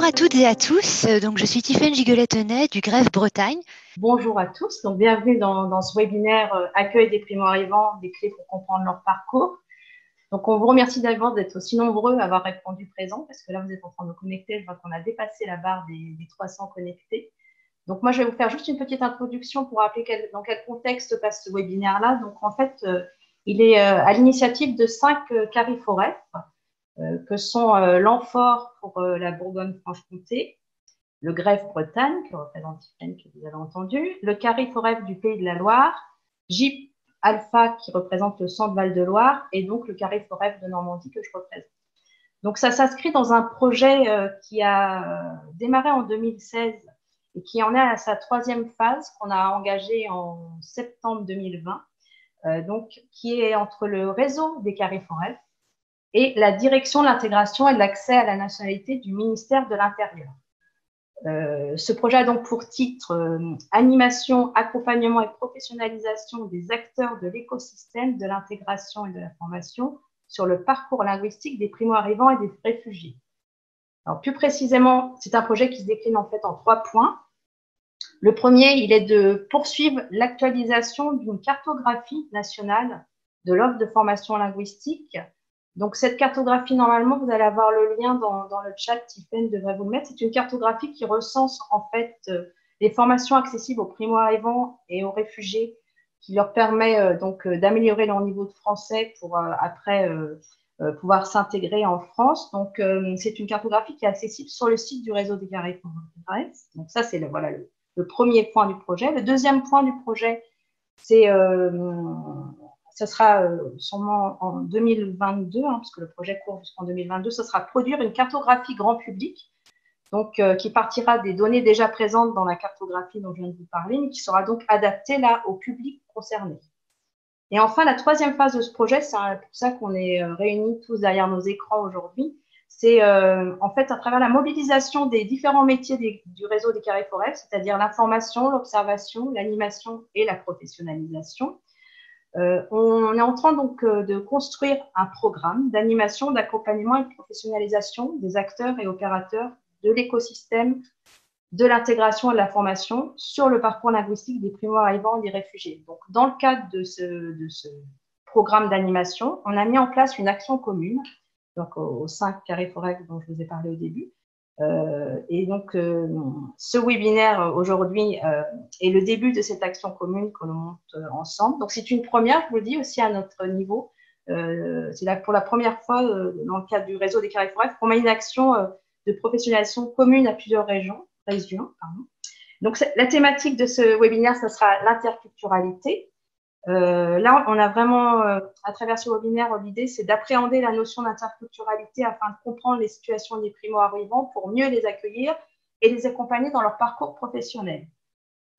à toutes et à tous. Donc, je suis Tiffaine Gigolet-Tenay du Greffe Bretagne. Bonjour à tous. Donc, bienvenue dans ce webinaire Accueil des primo-arrivants, des clés pour comprendre leur parcours. Donc, on vous remercie d'abord d'être aussi nombreux à avoir répondu présent parce que là, vous êtes en train de vous connecter. Je vois qu'on a dépassé la barre des 300 connectés. Donc, moi, je vais vous faire juste une petite introduction pour rappeler dans quel contexte passe ce webinaire-là. Donc, en fait, il est à l'initiative de 5 CARIFOREF que sont l'Amphore pour la Bourgogne-Franche-Comté, le Greffe Bretagne, que représente Tiffaine, que vous avez entendu, le CARIFOREF du Pays de la Loire, JIP Alpha, qui représente le Centre Val-de-Loire, et donc le CARIFOREF de Normandie, que je représente. Donc, ça s'inscrit dans un projet qui a démarré en 2016 et qui en est à sa 3e phase, qu'on a engagée en septembre 2020, donc, qui est entre le réseau des CARIFOREF et la direction de l'intégration et de l'accès à la nationalité du ministère de l'Intérieur. Ce projet a donc pour titre Animation, accompagnement et professionnalisation des acteurs de l'écosystème de l'intégration et de la formation sur le parcours linguistique des primo-arrivants et des réfugiés. Alors, plus précisément, c'est un projet qui se décline en fait en 3 points. Le premier, il est de poursuivre l'actualisation d'une cartographie nationale de l'offre de formation linguistique. Donc, cette cartographie, normalement, vous allez avoir le lien dans le chat, Tiffaine devrait vous le mettre. C'est une cartographie qui recense en fait les formations accessibles aux primo-arrivants et aux réfugiés, qui leur permet donc d'améliorer leur niveau de français pour après pouvoir s'intégrer en France. Donc, c'est une cartographie qui est accessible sur le site du réseau des CARIFOREF. Donc, ça, c'est voilà, le premier point du projet. Le deuxième point du projet, c'est ce sera sûrement en 2022, parce que le projet court jusqu'en 2022, ce sera produire une cartographie grand public, donc qui partira des données déjà présentes dans la cartographie dont je viens de vous parler, mais qui sera donc adaptée là au public concerné. Et enfin, la 3e phase de ce projet, c'est pour ça qu'on est réunis tous derrière nos écrans aujourd'hui, c'est en fait à travers la mobilisation des différents métiers du réseau des CARIFOREF, c'est-à-dire l'information, l'observation, l'animation et la professionnalisation. On est en train donc de construire un programme d'animation, d'accompagnement et de professionnalisation des acteurs et opérateurs de l'écosystème de l'intégration et de la formation sur le parcours linguistique des primo-arrivants et des réfugiés. Donc, dans le cadre de ce programme d'animation, on a mis en place une action commune, donc aux 5 CARIFOREF dont je vous ai parlé au début. Et donc, ce webinaire aujourd'hui est le début de cette action commune que l'on monte ensemble. Donc, c'est une première, je vous le dis, aussi à notre niveau. C'est là pour la première fois, dans le cadre du réseau des CARIFOREF, qu'on met une action de professionnalisation commune à plusieurs régions. Donc, la thématique de ce webinaire, ça sera l'interculturalité. Là, on a vraiment, à travers ce webinaire, l'idée, c'est d'appréhender la notion d'interculturalité afin de comprendre les situations des primo-arrivants pour mieux les accueillir et les accompagner dans leur parcours professionnel.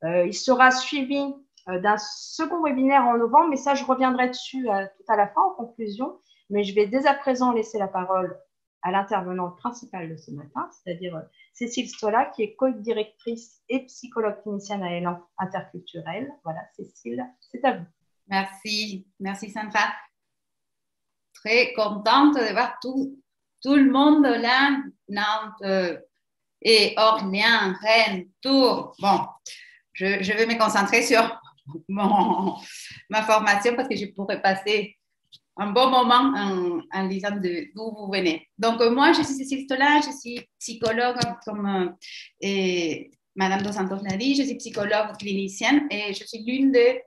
Il sera suivi d'un second webinaire en novembre, mais ça, je reviendrai dessus tout à la fin, en conclusion. Mais je vais dès à présent laisser la parole à l'intervenante principale de ce matin, c'est-à-dire Cécile Stola, qui est co-directrice et psychologue clinicienne à Élan Interculturel. Voilà, Cécile, c'est à vous. Merci Sandra. Très contente de voir tout le monde là, Nantes et Orléans, Rennes, Tours. Bon, je vais me concentrer sur ma formation parce que je pourrais passer un bon moment en disant d'où vous venez. Donc, moi, je suis Cécile Stola, je suis psychologue, comme Madame Dos Santos l'a dit, je suis psychologue clinicienne et je suis l'une des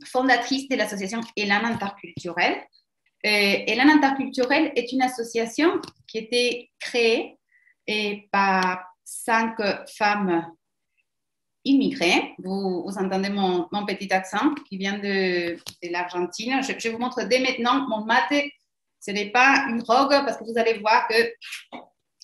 fondatrices de l'association Élan Interculturel. Élan Interculturel est une association qui a été créée par 5 femmes immigrés. Vous entendez mon petit accent qui vient de l'Argentine. Je vous montre dès maintenant mon mate. Ce n'est pas une drogue parce que vous allez voir que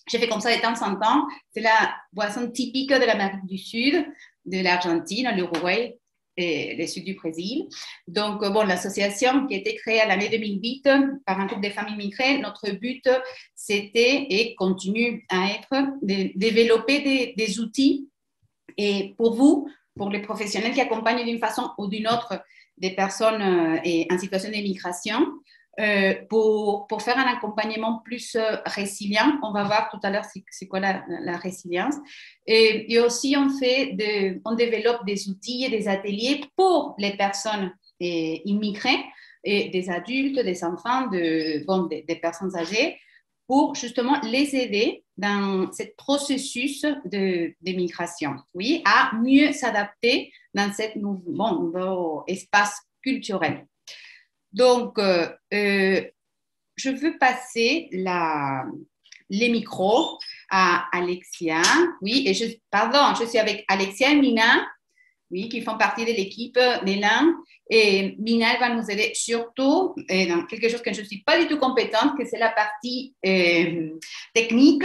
j'ai fait comme ça de temps en temps. C'est la boisson typique de l'Amérique du Sud, de l'Argentine, l'Uruguay et le sud du Brésil. Donc, l'association qui a été créée à l'année 2008 par un groupe de femmes immigrées, notre but, c'était et continue à être de développer des outils. Et pour vous, pour les professionnels qui accompagnent d'une façon ou d'une autre des personnes en situation d'immigration, pour faire un accompagnement plus résilient. On va voir tout à l'heure c'est quoi la résilience. Et aussi, on développe des outils et des ateliers pour les personnes immigrées, et des adultes, des enfants, des personnes âgées, pour justement les aider dans ce processus de migration, oui, à mieux s'adapter dans ce nouveau espace culturel. Donc, je veux passer les micros à Alexia. Oui, et je suis avec Alexia et Mina, oui, qui font partie de l'équipe d'Élan. Et Mina, elle va nous aider surtout dans quelque chose que je ne suis pas du tout compétente, que c'est la partie technique.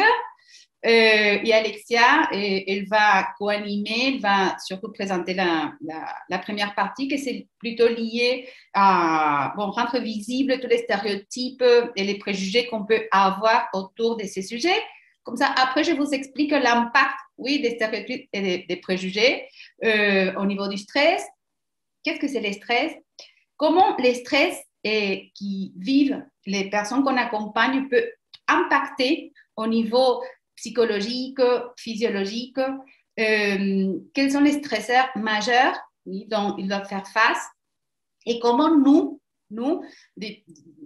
Et Alexia, elle va co-animer, elle va surtout présenter la première partie, que c'est plutôt lié à rendre visible tous les stéréotypes et les préjugés qu'on peut avoir autour de ces sujets. Comme ça, après, je vous explique l'impact, oui, des stéréotypes et des préjugés au niveau du stress. Qu'est-ce que c'est le stress? Comment le stress qui vivent les personnes qu'on accompagne peut impacter au niveau psychologique, physiologique, quels sont les stresseurs majeurs, oui, dont ils doivent faire face, et comment nous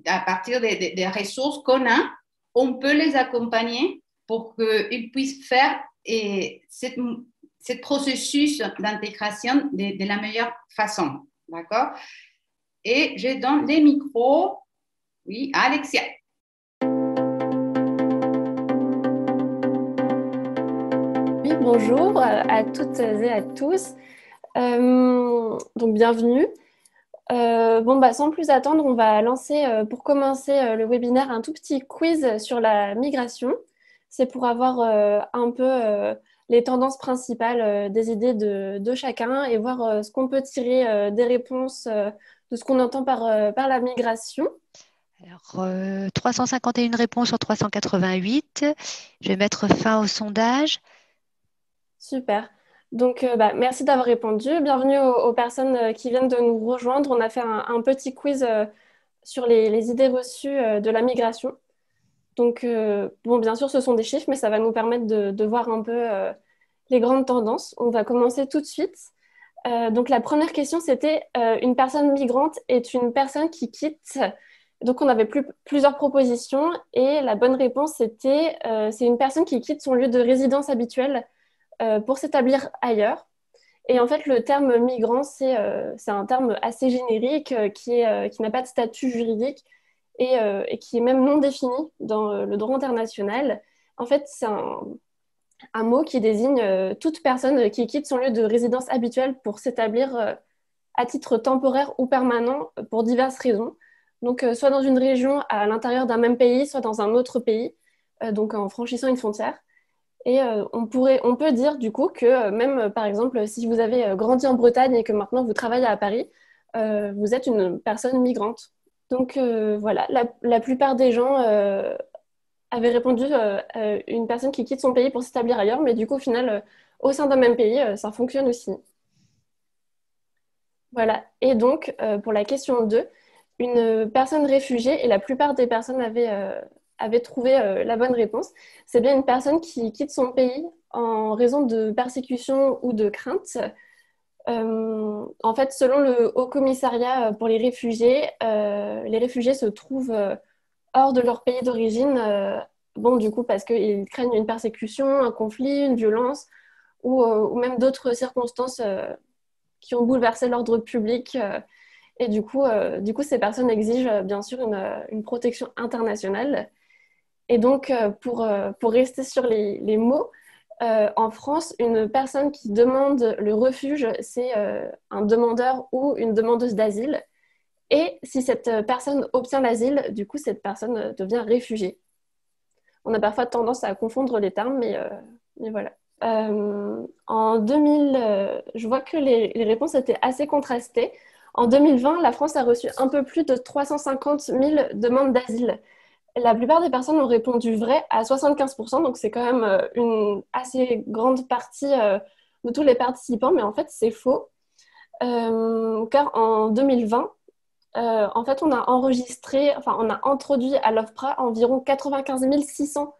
à partir des ressources qu'on a, on peut les accompagner pour qu'ils puissent faire ce processus d'intégration de la meilleure façon. D'accord? Et je donne les micros, oui, à Alexia. Oui, bonjour à toutes et à tous. Donc, bienvenue. Sans plus attendre, on va lancer, pour commencer le webinaire, un tout petit quiz sur la migration. C'est pour avoir un peu les tendances principales des idées de chacun et voir ce qu'on peut tirer des réponses de ce qu'on entend par la migration. Alors, 351 réponses sur 388. Je vais mettre fin au sondage. Super. Donc, merci d'avoir répondu. Bienvenue aux personnes qui viennent de nous rejoindre. On a fait un petit quiz sur les idées reçues de la migration. Donc, bien sûr, ce sont des chiffres, mais ça va nous permettre de voir un peu les grandes tendances. On va commencer tout de suite. Donc, la première question, c'était une personne migrante est une personne qui quitte. Donc, on avait plusieurs propositions et la bonne réponse, c'était c'est une personne qui quitte son lieu de résidence habituel pour s'établir ailleurs. Et en fait, le terme migrant, c'est un terme assez générique qui n'a pas de statut juridique et qui est même non défini dans le droit international. En fait, c'est un mot qui désigne toute personne qui quitte son lieu de résidence habituel pour s'établir à titre temporaire ou permanent pour diverses raisons. Donc, soit dans une région à l'intérieur d'un même pays, soit dans un autre pays, donc en franchissant une frontière. Et on peut dire du coup que même, par exemple, si vous avez grandi en Bretagne et que maintenant vous travaillez à Paris, vous êtes une personne migrante. Donc voilà, la plupart des gens avaient répondu une personne qui quitte son pays pour s'établir ailleurs, mais du coup, au final, au sein d'un même pays, ça fonctionne aussi. Voilà, et donc pour la question 2, une personne réfugiée, et la plupart des personnes avaient trouvé la bonne réponse. C'est bien une personne qui quitte son pays en raison de persécution ou de crainte. En fait, selon le Haut Commissariat pour les réfugiés se trouvent hors de leur pays d'origine, du coup, parce qu'ils craignent une persécution, un conflit, une violence, ou même d'autres circonstances qui ont bouleversé l'ordre public. Et du coup, ces personnes exigent bien sûr une protection internationale. Et donc, pour rester sur les mots, en France, une personne qui demande le refuge, c'est un demandeur ou une demandeuse d'asile. Et si cette personne obtient l'asile, du coup, cette personne devient réfugiée. On a parfois tendance à confondre les termes, mais voilà. En 2000, je vois que les réponses étaient assez contrastées. En 2020, la France a reçu un peu plus de 350 000 demandes d'asile. La plupart des personnes ont répondu vrai à 75%, donc c'est quand même une assez grande partie de tous les participants, mais en fait c'est faux, car en 2020, En fait, on a introduit à l'OFPRA environ 95 600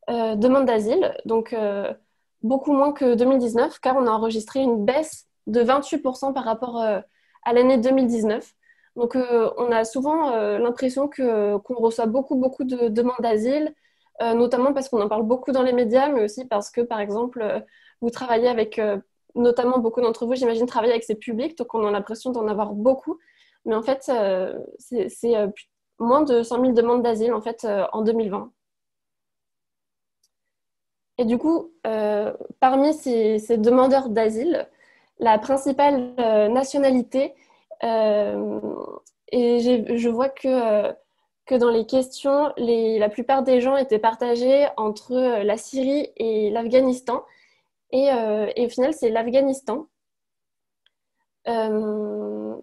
demandes d'asile, donc beaucoup moins que 2019, car on a enregistré une baisse de 28% par rapport à l'année 2019. Donc, on a souvent l'impression qu'on reçoit beaucoup de demandes d'asile, notamment parce qu'on en parle beaucoup dans les médias, mais aussi parce que, par exemple, vous travaillez avec, notamment beaucoup d'entre vous, j'imagine, travailler avec ces publics, donc on a l'impression d'en avoir beaucoup. Mais en fait, c'est moins de 100 000 demandes d'asile en fait, en 2020. Et du coup, parmi ces demandeurs d'asile, la principale nationalité, euh, je vois que dans les questions, la plupart des gens étaient partagés entre la Syrie et l'Afghanistan. Et au final, c'est l'Afghanistan.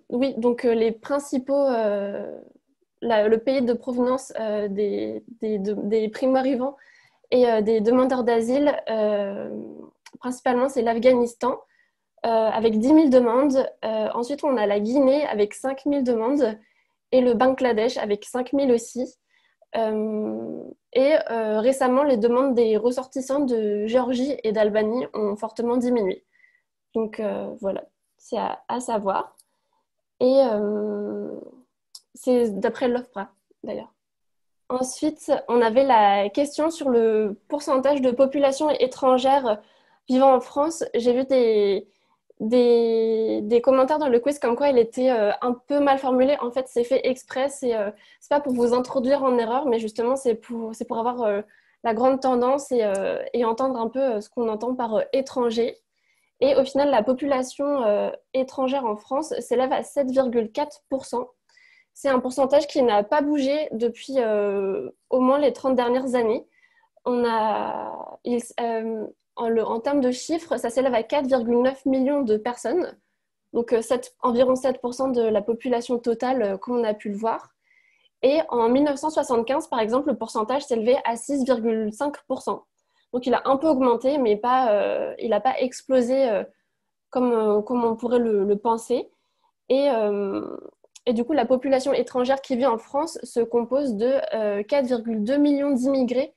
Oui, donc les principaux, le pays de provenance des primo-arrivants et des demandeurs d'asile, principalement, c'est l'Afghanistan, avec 10 000 demandes. Ensuite, on a la Guinée avec 5 000 demandes et le Bangladesh avec 5 000 aussi. Récemment, les demandes des ressortissants de Géorgie et d'Albanie ont fortement diminué. Donc voilà, c'est à savoir. Et c'est d'après l'OFPRA, d'ailleurs. Ensuite, on avait la question sur le pourcentage de population étrangère vivant en France. J'ai vu des commentaires dans le quiz comme quoi il était un peu mal formulé. En fait, c'est fait exprès. C'est pas pour vous introduire en erreur, mais justement, c'est pour avoir la grande tendance et entendre un peu ce qu'on entend par étranger. Et au final, la population étrangère en France s'élève à 7,4%. C'est un pourcentage qui n'a pas bougé depuis au moins les 30 dernières années. En termes de chiffres, ça s'élève à 4,9 millions de personnes, donc environ 7% de la population totale, comme on a pu le voir. Et en 1975, par exemple, le pourcentage s'élevait à 6,5%. Donc il a un peu augmenté, mais il n'a pas explosé comme on pourrait le penser. Et, et du coup, la population étrangère qui vit en France se compose de 4,2 millions d'immigrés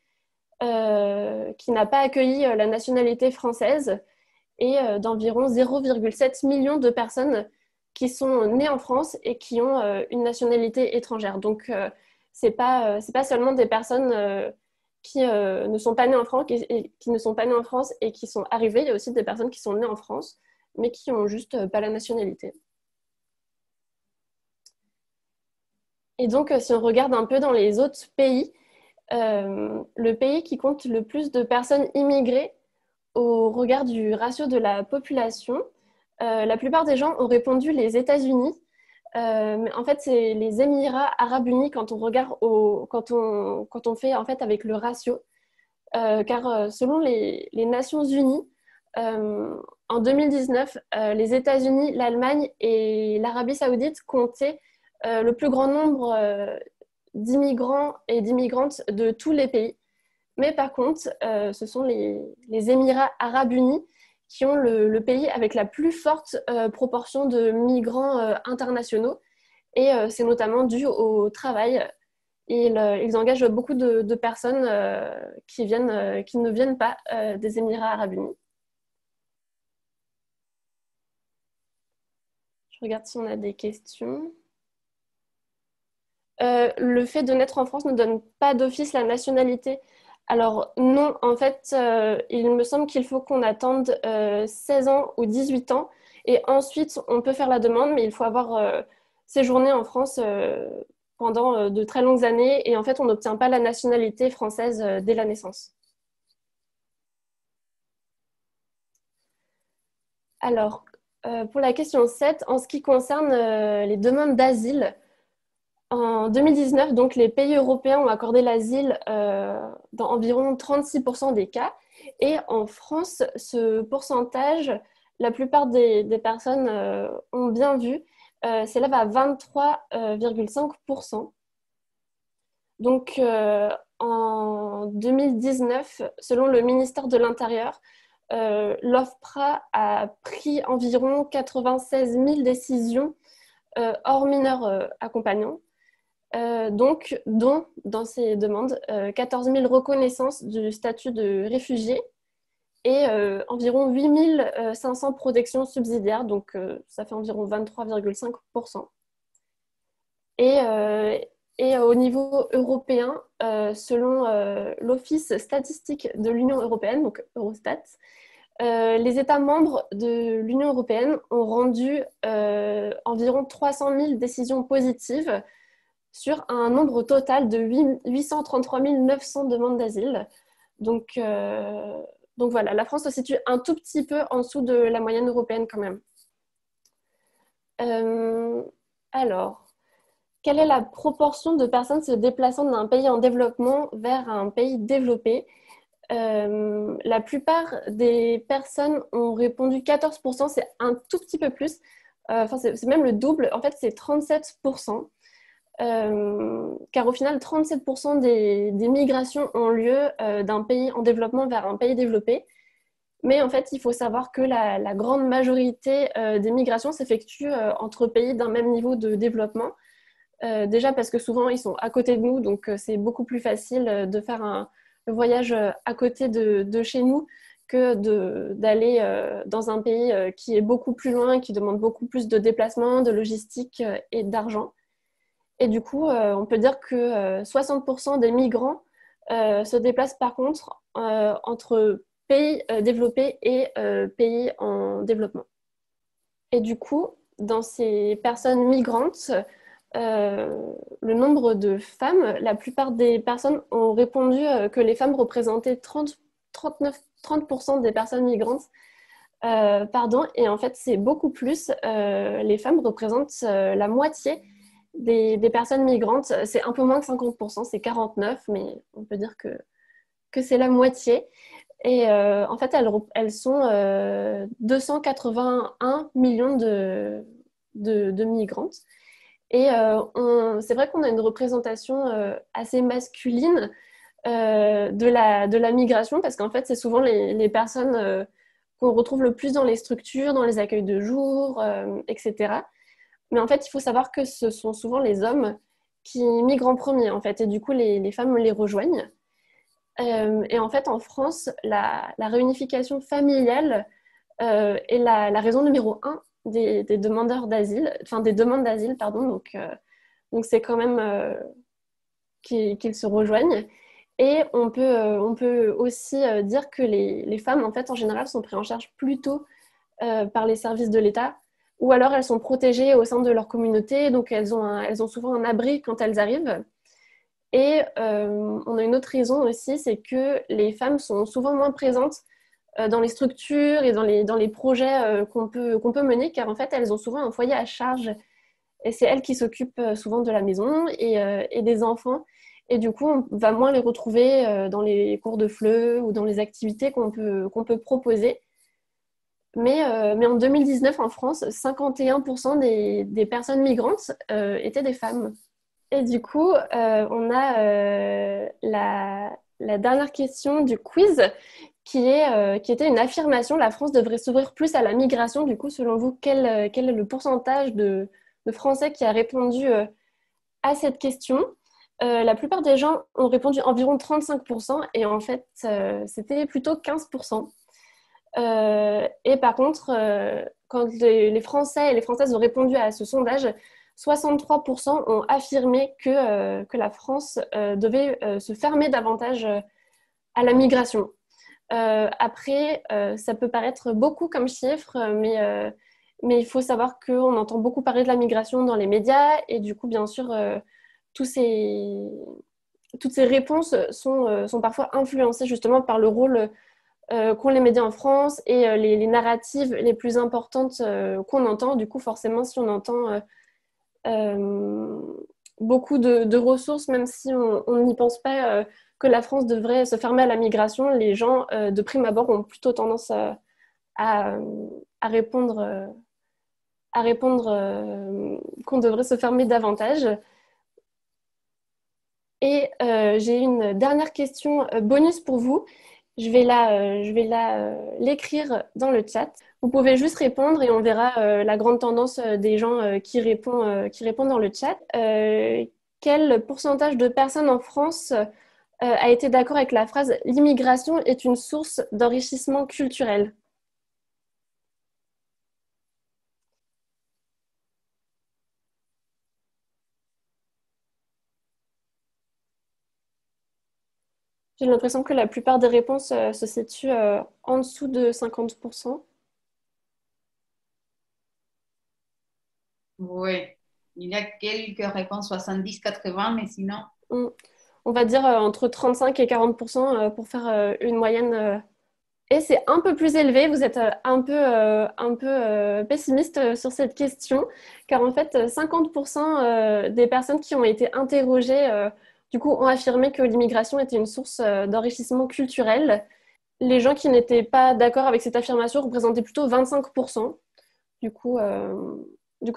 qui n'a pas accueilli la nationalité française et d'environ 0,7 millions de personnes qui sont nées en France et qui ont une nationalité étrangère. Donc, c'est pas seulement des personnes qui ne sont pas nées en France et qui ne sont pas nées en France et qui sont arrivées. Il y a aussi des personnes qui sont nées en France, mais qui ont juste pas la nationalité. Et donc, si on regarde un peu dans les autres pays, le pays qui compte le plus de personnes immigrées au regard du ratio de la population, la plupart des gens ont répondu les États-Unis. Mais en fait, c'est les Émirats arabes unis quand on regarde quand on fait en fait avec le ratio. Car selon les Nations unies, en 2019, les États-Unis, l'Allemagne et l'Arabie saoudite comptaient le plus grand nombre d'immigrants et d'immigrantes de tous les pays. Mais par contre, ce sont les Émirats arabes unis qui ont le pays avec la plus forte proportion de migrants internationaux. Et c'est notamment dû au travail. Ils engagent beaucoup de personnes qui ne viennent pas des Émirats arabes unis. Je regarde si on a des questions. Le fait de naître en France ne donne pas d'office la nationalité. Alors non, en fait, il me semble qu'il faut qu'on attende 16 ans ou 18 ans et ensuite on peut faire la demande, mais il faut avoir séjourné en France pendant de très longues années et en fait on n'obtient pas la nationalité française dès la naissance. Alors, pour la question 7, en ce qui concerne les demandes d'asile, en 2019, donc, les pays européens ont accordé l'asile dans environ 36% des cas. Et en France, ce pourcentage, la plupart des personnes ont bien vu, s'élève à 23,5%. Donc, en 2019, selon le ministère de l'Intérieur, l'OFPRA a pris environ 96 000 décisions hors mineurs accompagnants. Donc, dont dans ces demandes, 14 000 reconnaissances du statut de réfugié et environ 8 500 protections subsidiaires, donc ça fait environ 23,5%. Et au niveau européen, selon l'Office statistique de l'Union européenne, donc Eurostat, les États membres de l'Union européenne ont rendu environ 300 000 décisions positives sur un nombre total de 833 900 demandes d'asile. Donc voilà, la France se situe un tout petit peu en dessous de la moyenne européenne quand même. Alors, quelle est la proportion de personnes se déplaçant d'un pays en développement vers un pays développé? La plupart des personnes ont répondu 14%, c'est un tout petit peu plus. C'est même le double. En fait, c'est 37%. Car au final, 37% des migrations ont lieu d'un pays en développement vers un pays développé. Mais en fait, il faut savoir que la grande majorité des migrations s'effectuent entre pays d'un même niveau de développement. Déjà parce que souvent, ils sont à côté de nous, donc c'est beaucoup plus facile de faire le voyage à côté de chez nous que d'aller dans un pays qui est beaucoup plus loin, qui demande beaucoup plus de déplacements, de logistique et d'argent. Et du coup, on peut dire que 60% des migrants se déplacent par contre entre pays développés et pays en développement. Et du coup, dans ces personnes migrantes, le nombre de femmes, la plupart des personnes ont répondu que les femmes représentaient 30% des personnes migrantes. Et en fait, c'est beaucoup plus. Les femmes représentent la moitié des personnes migrantes. C'est un peu moins que 50%, c'est 49%, mais on peut dire que c'est la moitié. Et en fait, elles sont 281 millions de migrantes. Et c'est vrai qu'on a une représentation assez masculine de la migration, parce qu'en fait, c'est souvent les personnes qu'on retrouve le plus dans les structures, dans les accueils de jour, etc. Mais en fait, il faut savoir que ce sont souvent les hommes qui migrent en premier, en fait, et du coup, les femmes les rejoignent. Et en fait, en France, la réunification familiale est la raison numéro 1 des demandeurs d'asile, enfin des demandes d'asile, pardon. Donc c'est quand même qu'ils se rejoignent. Et on peut aussi dire que les femmes, en fait, en général, sont prises en charge plutôt par les services de l'État, ou alors elles sont protégées au sein de leur communauté, donc elles ont souvent un abri quand elles arrivent. Et on a une autre raison aussi, c'est que les femmes sont souvent moins présentes dans les structures et dans les projets qu'on peut mener, car en fait, elles ont souvent un foyer à charge. Et c'est elles qui s'occupent souvent de la maison et des enfants. Et du coup, on va moins les retrouver dans les cours de FLE ou dans les activités qu'on peut proposer. Mais en 2019, en France, 51% des personnes migrantes étaient des femmes. Et du coup, on a la dernière question du quiz qui était une affirmation. La France devrait s'ouvrir plus à la migration. Du coup, selon vous, quel est le pourcentage de Français qui a répondu à cette question? La plupart des gens ont répondu environ 35% et en fait, c'était plutôt 15%. Et par contre, quand les Français et les Françaises ont répondu à ce sondage, 63% ont affirmé que la France devait se fermer davantage à la migration. Après, ça peut paraître beaucoup comme chiffre, mais il faut savoir qu'on entend beaucoup parler de la migration dans les médias et du coup, bien sûr, toutes ces réponses sont parfois influencées justement par le rôle qu'ont les médias en France et les narratives les plus importantes qu'on entend. Du coup, forcément, si on entend beaucoup de ressources, même si on n'y pense pas que la France devrait se fermer à la migration, les gens de prime abord ont plutôt tendance à répondre qu'on devrait se fermer davantage. Et j'ai une dernière question bonus pour vous. Je vais l'écrire dans le chat. Vous pouvez juste répondre et on verra la grande tendance des gens qui répondent dans le chat. Quel pourcentage de personnes en France a été d'accord avec la phrase «L'immigration est une source d'enrichissement culturel»? J'ai l'impression que la plupart des réponses se situent en dessous de 50%. Oui, il y a quelques réponses 70-80, mais sinon. On va dire entre 35 et 40% pour faire une moyenne. Et c'est un peu plus élevé. Vous êtes un peu pessimiste sur cette question, car en fait, 50% des personnes qui ont été interrogées, du coup, ont affirmé que l'immigration était une source d'enrichissement culturel. Les gens qui n'étaient pas d'accord avec cette affirmation représentaient plutôt 25%. Du coup,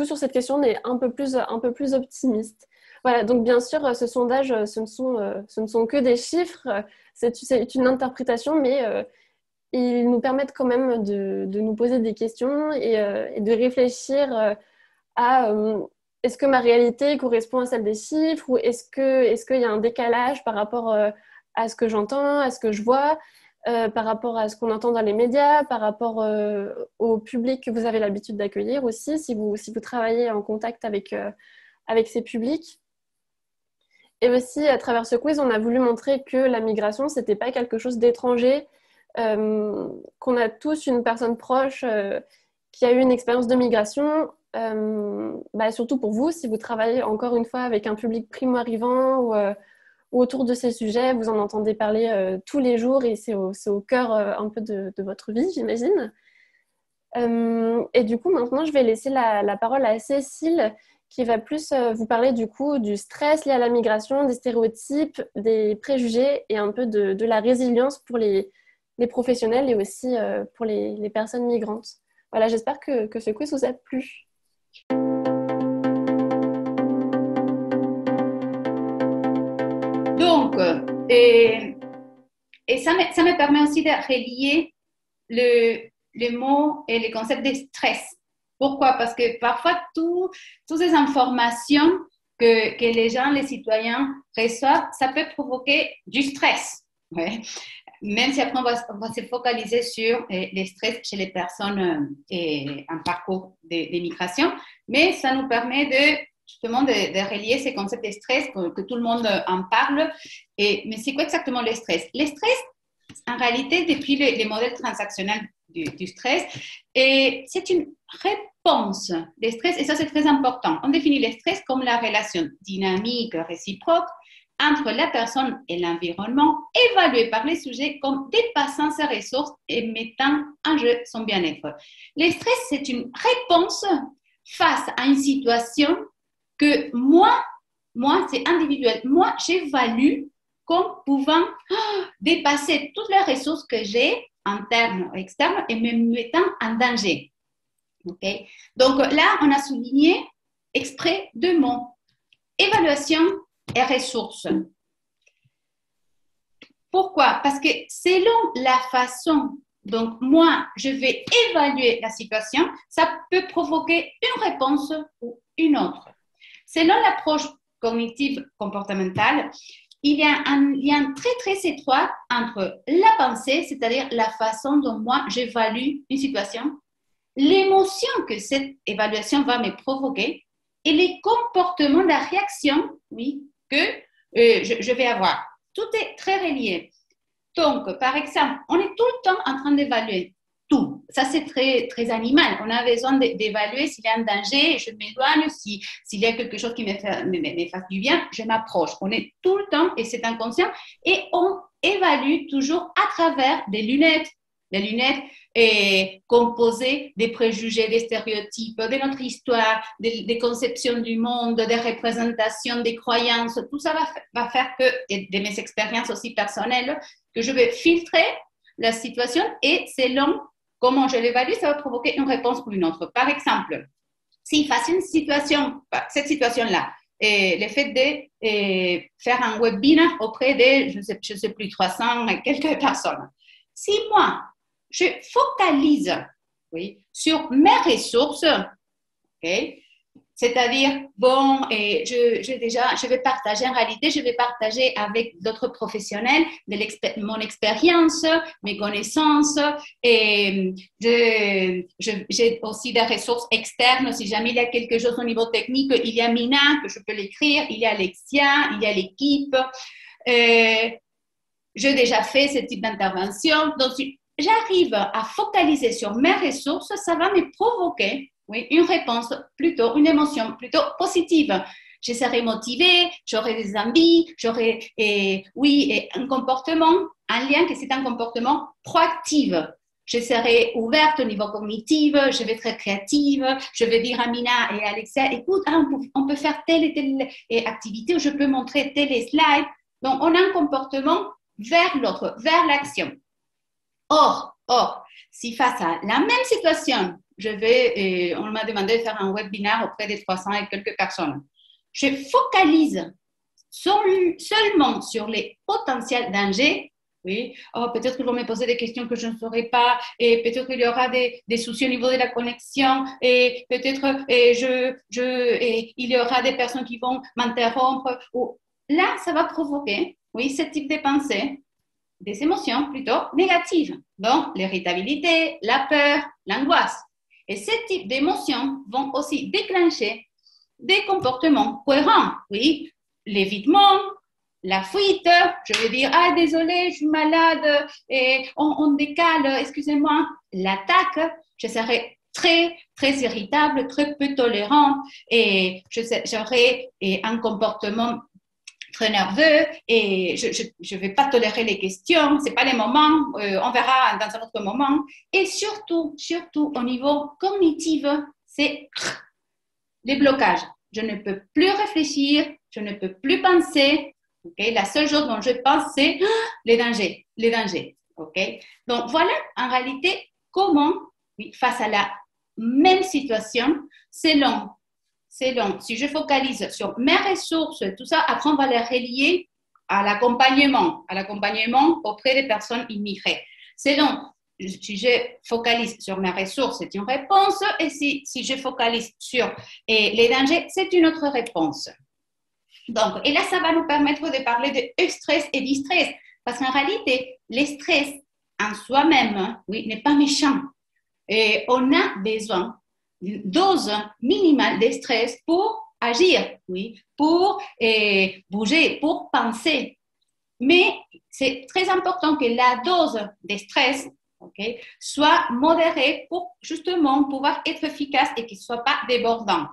sur cette question, on est un peu plus optimiste. Voilà, donc bien sûr, ce sondage, ce ne sont que des chiffres, c'est une interprétation, mais ils nous permettent quand même de nous poser des questions et de réfléchir à est-ce que ma réalité correspond à celle des chiffres ou est-ce qu'il y a un décalage par rapport à ce que j'entends, à ce que je vois, par rapport à ce qu'on entend dans les médias, par rapport au public que vous avez l'habitude d'accueillir aussi, si vous travaillez en contact avec ces publics. Et aussi, à travers ce quiz, on a voulu montrer que la migration, ce n'était pas quelque chose d'étranger, qu'on a tous une personne proche qui a eu une expérience de migration, surtout pour vous, si vous travaillez encore une fois avec un public primo-arrivant ou autour de ces sujets, vous en entendez parler tous les jours et c'est au cœur un peu de votre vie, j'imagine. Et du coup, maintenant, je vais laisser la parole à Cécile qui va plus vous parler du coup du stress lié à la migration, des stéréotypes, des préjugés et un peu de la résilience pour les professionnels et aussi pour les personnes migrantes. Voilà, j'espère que ce quiz vous a plu. Donc, et ça me permet aussi de relier le mot et le concept de stress. Pourquoi? Parce que parfois, toutes ces informations que les gens, les citoyens reçoivent, ça peut provoquer du stress. Ouais. Même si après, on va se focaliser sur les stress chez les personnes en parcours d'immigration, mais ça nous permet justement de relier ces concepts de stress, que tout le monde en parle. Mais c'est quoi exactement le stress? Le stress, en réalité, depuis les modèles transactionnels du stress, et c'est une réponse de stress, et ça c'est très important. On définit le stress comme la relation dynamique réciproque entre la personne et l'environnement, évaluée par les sujets comme dépassant ses ressources et mettant en jeu son bien-être. Le stress, c'est une réponse face à une situation que moi c'est individuel, moi j'évalue comme pouvant dépasser toutes les ressources que j'ai internes ou externes et me mettant en danger. Okay? Donc là, on a souligné exprès deux mots, évaluation et ressources. Pourquoi? Parce que selon la façon dont moi, je vais évaluer la situation, ça peut provoquer une réponse ou une autre. Selon l'approche cognitive comportementale, il y a un lien très, très étroit entre la pensée, c'est-à-dire la façon dont moi, j'évalue une situation, l'émotion que cette évaluation va me provoquer et les comportements, la réaction, oui, que je vais avoir. Tout est très relié. Donc, par exemple, on est tout le temps en train d'évaluer tout. Ça, c'est très, très animal. On a besoin d'évaluer s'il y a un danger, je m'éloigne, s'il y a quelque chose qui me fasse du bien, je m'approche. On est tout le temps, et c'est inconscient, et on évalue toujours à travers des lunettes composées des préjugés, des stéréotypes, de notre histoire, des conceptions du monde, des représentations, des croyances. Tout ça va faire que, et de mes expériences aussi personnelles, que je vais filtrer la situation et selon comment je l'évalue, ça va provoquer une réponse ou une autre. Par exemple, si face à cette situation-là, le fait de faire un webinaire auprès de, je ne sais plus, 300 et quelques personnes, si moi, je focalise oui, sur mes ressources, okay? C'est-à-dire, bon, et je vais partager, en réalité, je vais partager avec d'autres professionnels mon expérience, mes connaissances, et j'ai aussi des ressources externes. Si jamais il y a quelque chose au niveau technique, il y a Mina, que je peux l'écrire, il y a Alexia, il y a l'équipe. J'ai déjà fait ce type d'intervention. Donc, si j'arrive à focaliser sur mes ressources, ça va me provoquer, oui, une réponse plutôt, une émotion plutôt positive. Je serai motivée, j'aurai des envies, j'aurai, oui, un comportement, un lien que c'est un comportement proactif. Je serai ouverte au niveau cognitif, je vais être créative, je vais dire à Mina et à Alexia, écoute, on peut faire telle et telle activité, ou je peux montrer tel slide. Donc, on a un comportement vers l'autre, vers l'action. Or, si face à la même situation, on m'a demandé de faire un webinaire auprès de 300 et quelques personnes, je focalise seulement sur les potentiels dangers. Oui, peut-être qu'ils vont me poser des questions que je ne saurais pas, et peut-être qu'il y aura des soucis au niveau de la connexion, et peut-être il y aura des personnes qui vont m'interrompre. Là, ça va provoquer, oui, ce type de pensée, des émotions plutôt négatives. Donc, l'irritabilité, la peur, l'angoisse. Et ce type d'émotions vont aussi déclencher des comportements cohérents. Oui, l'évitement, la fuite, je vais dire, ah, désolé, je suis malade, et on décale, excusez-moi. L'attaque, je serai très, très irritable, très peu tolérante, et j'aurai un comportement très nerveux, et je ne vais pas tolérer les questions, ce n'est pas les moments, on verra dans un autre moment. Et surtout au niveau cognitif, c'est les blocages. Je ne peux plus réfléchir, je ne peux plus penser. Okay? La seule chose dont je pense, c'est les dangers. Okay? Donc voilà, en réalité, comment, oui, face à la même situation, selon, si je focalise sur mes ressources, tout ça, après on va les relier à l'accompagnement auprès des personnes immigrées. Selon, si je focalise sur mes ressources, c'est une réponse, et si je focalise sur les dangers, c'est une autre réponse. Donc, et là, ça va nous permettre de parler de stress et distress, parce qu'en réalité, le stress en soi-même, oui, n'est pas méchant. Et on a besoin d'une dose minimale de stress pour agir, oui, pour bouger, pour penser. Mais c'est très important que la dose de stress, okay, soit modérée pour justement pouvoir être efficace et qu'il ne soit pas débordant.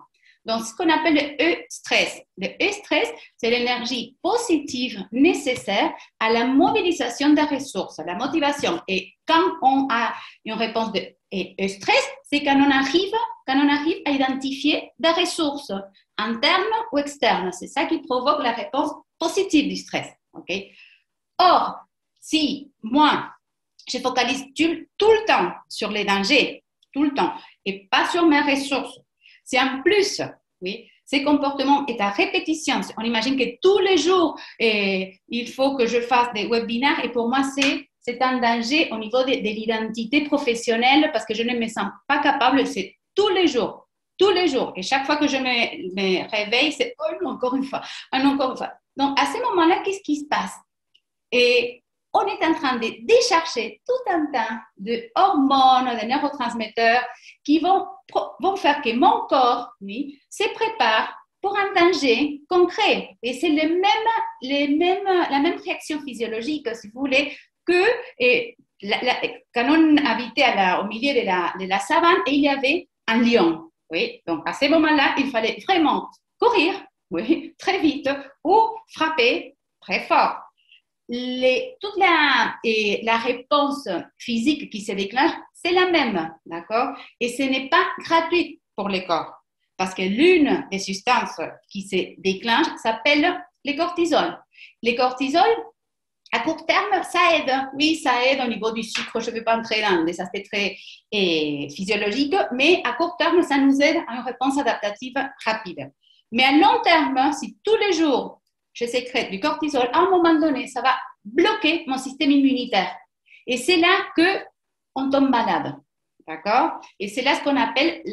Donc, ce qu'on appelle le E-stress. Le E-stress, c'est l'énergie positive nécessaire à la mobilisation des ressources, à la motivation. Et quand on a une réponse de E-stress, c'est quand on arrive à identifier des ressources internes ou externes. C'est ça qui provoque la réponse positive du stress. Okay? Or, si moi, je focalise tout le temps sur les dangers, tout le temps, et pas sur mes ressources, c'est en plus, oui, ces comportements est à répétition. On imagine que tous les jours, il faut que je fasse des webinaires, et pour moi, c'est un danger au niveau de l'identité professionnelle, parce que je ne me sens pas capable, c'est tous les jours. Et chaque fois que je me réveille, c'est oh non, encore une fois. Donc, à ce moment-là, qu'est-ce qui se passe? Et on est en train de décharger tout un tas de hormones, de neurotransmetteurs qui vont faire que mon corps, oui, se prépare pour un danger concret. Et c'est la même réaction physiologique, si vous voulez, que quand on habitait au milieu de la savane, et il y avait un lion. Oui, donc à ce moment-là, il fallait vraiment courir, oui, très vite, ou frapper très fort. Toute la réponse physique qui se déclenche, c'est la même, d'accord? Et ce n'est pas gratuit pour le corps, parce que l'une des substances qui se déclenche s'appelle le cortisol. Le cortisol, à court terme, ça aide. Oui, ça aide au niveau du sucre. Je ne vais pas entrer dans des aspects très physiologiques, mais à court terme, ça nous aide à une réponse adaptative rapide. Mais à long terme, si tous les jours, je sécrète du cortisol, à un moment donné, ça va bloquer mon système immunitaire. Et c'est là qu'on tombe malade. D'accord? Et c'est là ce qu'on appelle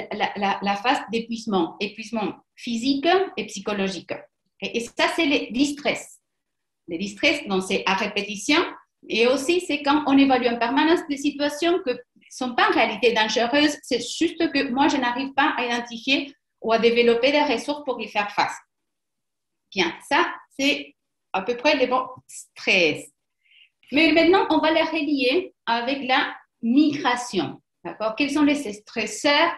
la phase d'épuisement, épuisement physique et psychologique. Et ça, c'est les distress. Les distress, donc c'est à répétition. Et aussi, c'est quand on évalue en permanence des situations qui ne sont pas en réalité dangereuses, c'est juste que moi, je n'arrive pas à identifier ou à développer des ressources pour y faire face. Bien, ça, c'est à peu près les bons stress. Mais maintenant, on va les relier avec la migration. D'accord? Quels sont les stresseurs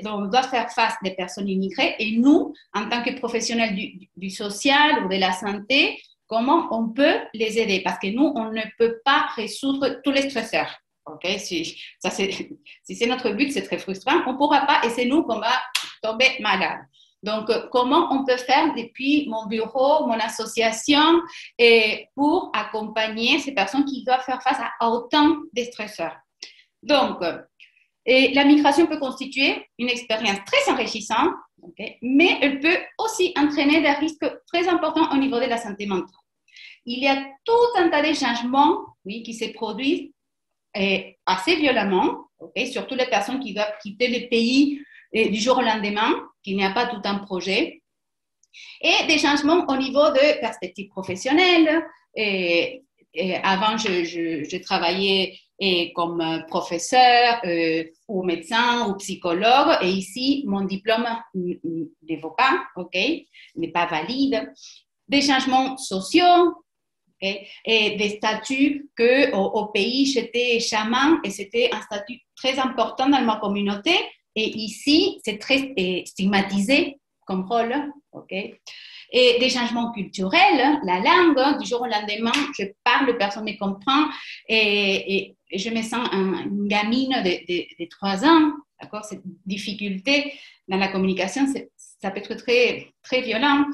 dont doivent faire face les personnes immigrées et nous, en tant que professionnels du social ou de la santé, comment on peut les aider? Parce que nous, on ne peut pas résoudre tous les stresseurs. Okay? Si c'est notre but, c'est très frustrant. On ne pourra pas et c'est nous qu'on va tomber malade. Donc, comment on peut faire depuis mon bureau, mon association, pour accompagner ces personnes qui doivent faire face à autant de stresseurs? Donc, la migration peut constituer une expérience très enrichissante, okay, mais elle peut aussi entraîner des risques très importants au niveau de la santé mentale. Il y a tout un tas de changements, oui, qui se produisent assez violemment, okay, surtout les personnes qui doivent quitter le pays du jour au lendemain, qu'il n'y a pas tout un projet, et des changements au niveau de perspectives professionnelles. Avant, je travaillais comme professeur ou médecin ou psychologue, et ici, mon diplôme ne vaut pas, okay, n'est pas valide. Des changements sociaux, okay, et des statuts qu'au pays, j'étais chaman et c'était un statut très important dans ma communauté. Et ici, c'est très stigmatisé comme rôle. Okay. Et des changements culturels, la langue, du jour au lendemain, je parle, personne ne me comprend et je me sens une gamine de 3 ans. D'accord? Cette difficulté dans la communication, ça peut être très, très violent.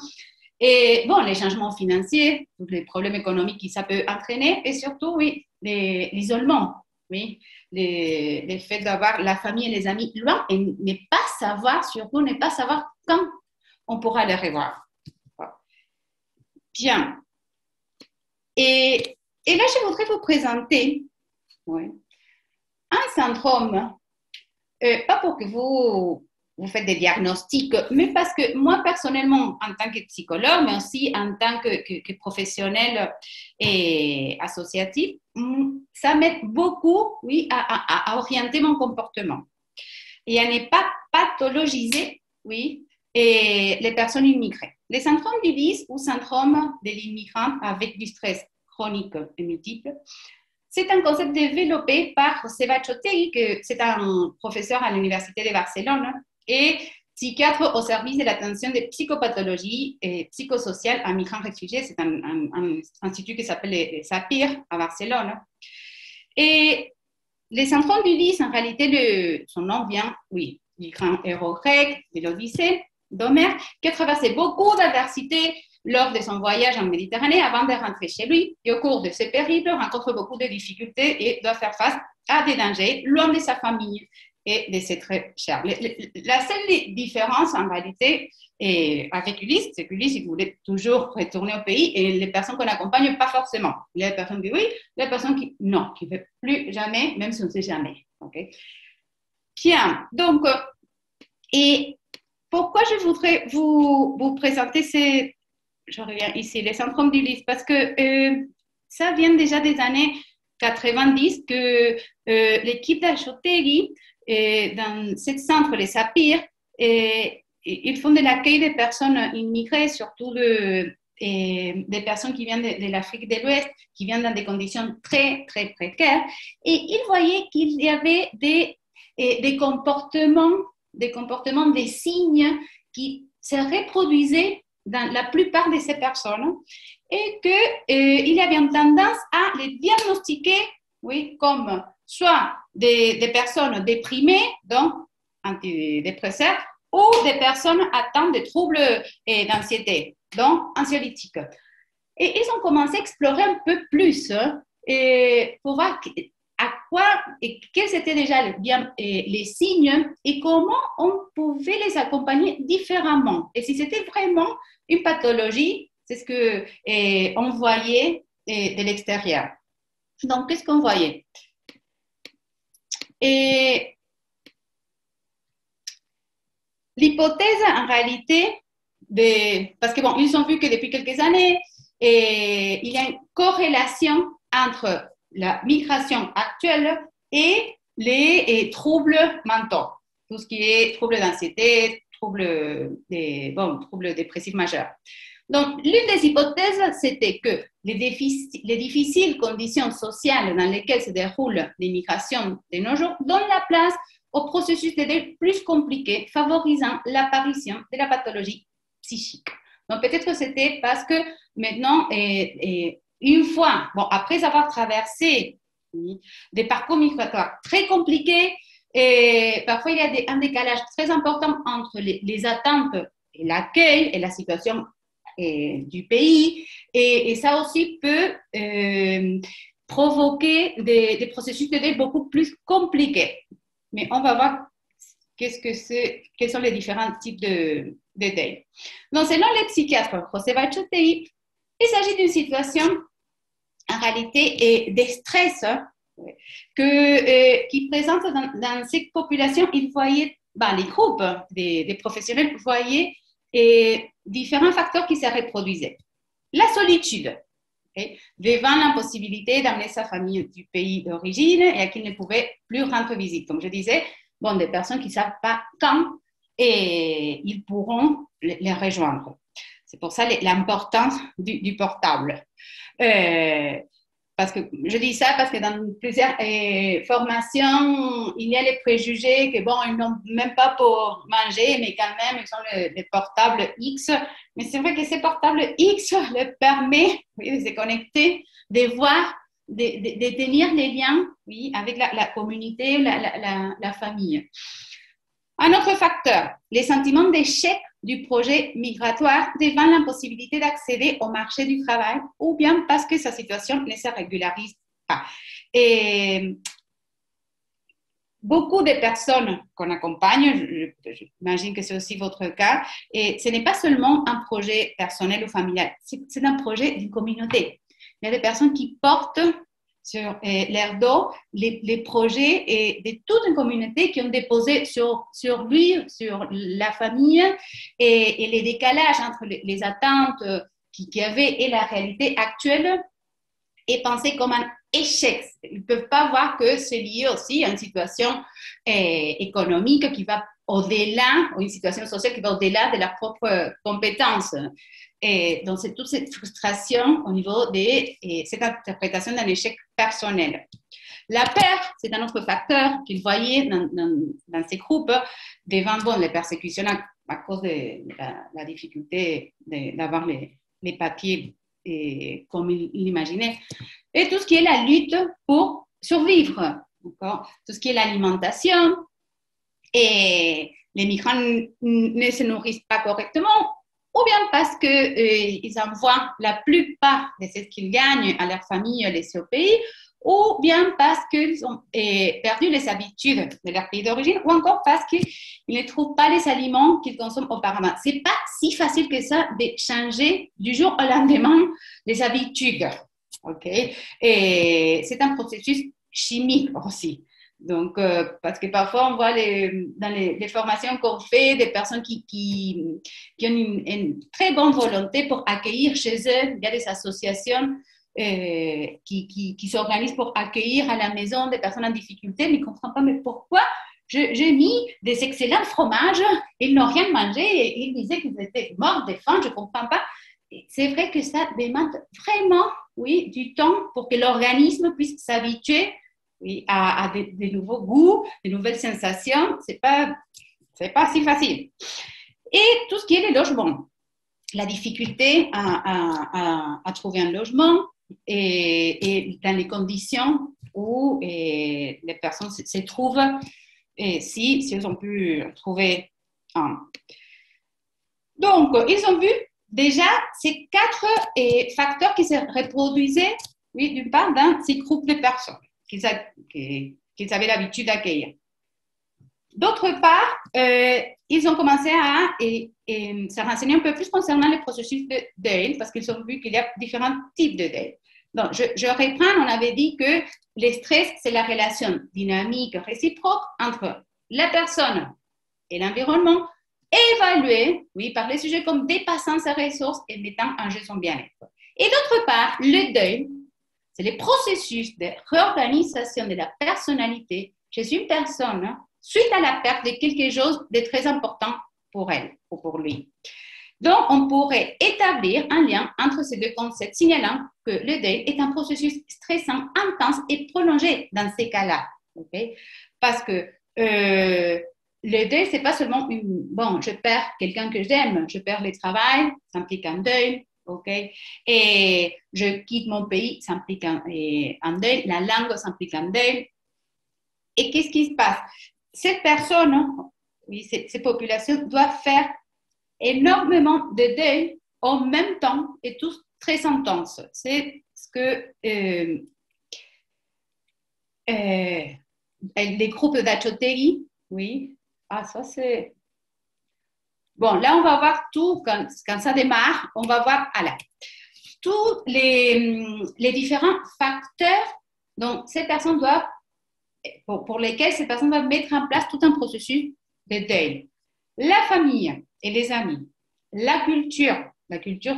Et bon, les changements financiers, tous les problèmes économiques que ça peut entraîner et surtout, oui, l'isolement. Oui, le fait d'avoir la famille et les amis loin et ne pas savoir, surtout ne pas savoir quand on pourra les revoir. Bien. Et là, je voudrais vous présenter un syndrome, pas pour que vous faites des diagnostics, mais parce que moi, personnellement, en tant que psychologue, mais aussi en tant que professionnel et associatif, ça m'aide beaucoup, oui, à orienter mon comportement et à ne pas pathologiser, oui, les personnes immigrées. Les syndromes d'Ulysse ou syndrome de l'immigrant avec du stress chronique et multiple, c'est un concept développé par Seva Chotegui, c'est un professeur à l'Université de Barcelone et psychiatre au service de l'attention des psychopathologies et psychosociales à migrants réfugiés. C'est un institut qui s'appelle les SAPIR à Barcelone. Et les syndromes d'Ulysse, en réalité, son nom vient, oui, du grand héros grec, de l'Odyssée, d'Homère, qui a traversé beaucoup d'adversités lors de son voyage en Méditerranée avant de rentrer chez lui. Et au cours de ce périple, rencontre beaucoup de difficultés et doit faire face à des dangers loin de sa famille et de ses très chers. La seule différence, en réalité, avec Ulysse, c'est qu'Ulysse, il voulait toujours retourner au pays et les personnes qu'on accompagne, pas forcément. Il y a des personnes qui oui, il y a des personnes qui non, qui ne veulent plus jamais, même si on ne sait jamais. Okay? Bien, donc, et pourquoi je voudrais vous présenter je reviens ici, les syndromes d'Ulysse, parce que ça vient déjà des années 90 que l'équipe d'Achotegui, dans ce centre, les SAPIR, ils font de l'accueil des personnes immigrées, surtout des personnes qui viennent de l'Afrique de l'Ouest, qui viennent dans des conditions très, très précaires. Et ils voyaient qu'il y avait des comportements, des signes qui se reproduisaient dans la plupart de ces personnes et qu'il y avait une tendance à les diagnostiquer, oui, comme soit des personnes déprimées, donc antidépresseurs, ou des personnes atteintes de troubles d'anxiété, donc anxiolytiques. Et ils ont commencé à explorer un peu plus pour voir à quoi et quels étaient déjà les signes et comment on pouvait les accompagner différemment. Et si c'était vraiment une pathologie, c'est ce qu'on voyait de l'extérieur. Donc, qu'est-ce qu'on voyait? Et l'hypothèse, en réalité, parce que bon, ils ont vu que depuis quelques années, il y a une corrélation entre la migration actuelle et les troubles mentaux, tout ce qui est troubles d'anxiété, troubles dépressifs majeurs. Donc, l'une des hypothèses, c'était que les difficiles conditions sociales dans lesquelles se déroule l'immigration de nos jours donnent la place au processus de deuil plus compliqué, favorisant l'apparition de la pathologie psychique. Donc, peut-être que c'était parce que maintenant, une fois, bon, après avoir traversé des parcours migratoires très compliqués, et parfois il y a un décalage très important entre les attentes et l'accueil et la situation du pays, et ça aussi peut provoquer des processus de deuil beaucoup plus compliqués. Mais on va voir quels sont les différents types de deuil. Donc, selon les psychiatres José Bachotegui, il s'agit d'une situation en réalité de stress qui présente dans cette population. Il voyait, les groupes des professionnels voyaient différents facteurs qui se reproduisaient. La solitude, devant l'impossibilité d'amener sa famille du pays d'origine et à qui ne pouvait plus rendre visite. Comme je disais, des personnes qui ne savent pas quand et ils pourront les rejoindre. C'est pour ça l'importance du portable. Parce que je dis ça parce que dans plusieurs formations, il y a les préjugés que ils n'ont même pas pour manger, mais quand même, ils ont les portables X. Mais c'est vrai que ces portables X leur permettent de se connecter, de voir, de tenir les liens avec la communauté, la famille. Un autre facteur, les sentiments d'échec du projet migratoire devant l'impossibilité d'accéder au marché du travail ou bien parce que sa situation ne se régularise pas. Et beaucoup de personnes qu'on accompagne, j'imagine que c'est aussi votre cas, et ce n'est pas seulement un projet personnel ou familial, c'est un projet d'une communauté. Il y a des personnes qui portent sur leur dos les projets de toute une communauté qui ont déposé sur lui, sur la famille, et les décalages entre les attentes qu'il y avait et la réalité actuelle est pensé comme un échec. Ils ne peuvent pas voir que c'est lié aussi à une situation économique qui va au-delà, ou une situation sociale qui va au-delà de leurs propres compétences. Et donc, c'est toute cette frustration au niveau de cette interprétation d'un échec personnel. La peur, c'est un autre facteur qu'ils voyaient dans ces groupes devant les persécutions à cause de la difficulté d'avoir les papiers comme ils l'imaginaient. Et tout ce qui est la lutte pour survivre, d'accord? Tout ce qui est l'alimentation, et les migrants ne se nourrissent pas correctement, ou bien parce qu'ils envoient la plupart de ce qu'ils gagnent à leur famille laissée au pays, ou bien parce qu'ils ont perdu les habitudes de leur pays d'origine, ou encore parce qu'ils ne trouvent pas les aliments qu'ils consomment auparavant. Ce n'est pas si facile que ça de changer du jour au lendemain les habitudes. Okay? Et c'est un processus chimique aussi. Donc, parce que parfois, on voit dans les formations qu'on fait des personnes qui ont une très bonne volonté pour accueillir chez eux. Il y a des associations qui s'organisent pour accueillir à la maison des personnes en difficulté, mais ils ne comprennent pas, mais pourquoi j'ai mis des excellents fromages, ils n'ont rien mangé, et ils disaient qu'ils étaient morts de faim, je ne comprends pas. C'est vrai que ça demande vraiment, du temps pour que l'organisme puisse s'habituer à des nouveaux goûts, des nouvelles sensations. C'est pas si facile. Et tout ce qui est les logements, la difficulté à trouver un logement et dans les conditions où les personnes se trouvent, et si ils ont pu trouver un. Donc, ils ont vu déjà ces 4 facteurs qui se reproduisaient, d'une part, dans ces groupes de personnes qu'ils avaient l'habitude d'accueillir. D'autre part, ils ont commencé à se renseigner un peu plus concernant les processus de deuil, parce qu'ils ont vu qu'il y a différents types de deuil. Donc, je reprends, on avait dit que le stress, c'est la relation dynamique réciproque entre la personne et l'environnement, évaluée, oui, par les sujets comme dépassant ses ressources et mettant en jeu son bien-être. Et d'autre part, le deuil, c'est le processus de réorganisation de la personnalité chez une personne suite à la perte de quelque chose de très important pour elle ou pour lui. Donc, on pourrait établir un lien entre ces deux concepts, signalant que le deuil est un processus stressant, intense et prolongé dans ces cas-là. Okay? Parce que le deuil, c'est pas seulement bon, je perds quelqu'un que j'aime, je perds le travail, ça implique un deuil, ok? Et je quitte mon pays, ça implique un deuil, la langue, ça implique un deuil. Et qu'est-ce qui se passe? Ces personnes, oui, ces populations doivent faire énormément de deuil en même temps et tous très intenses. C'est ce que les groupes d'Achotegi, oui. Ah, ça c'est... Bon, là, on va voir tout, quand ça démarre, on va voir, tous les différents facteurs dont ces personnes doivent, pour lesquels ces personnes doivent mettre en place tout un processus de deuil. La famille et les amis, la culture,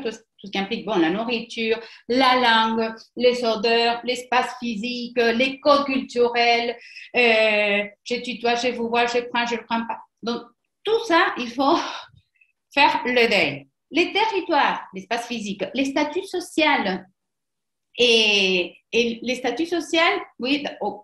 tout ce qui implique bon, la nourriture, la langue, les odeurs, l'espace physique, les codes culturels, je tutoie, je vous vois, je ne prends pas. Donc, tout ça, il faut faire le deuil. Les territoires, l'espace physique, les statuts sociaux, et les statuts sociaux, oui,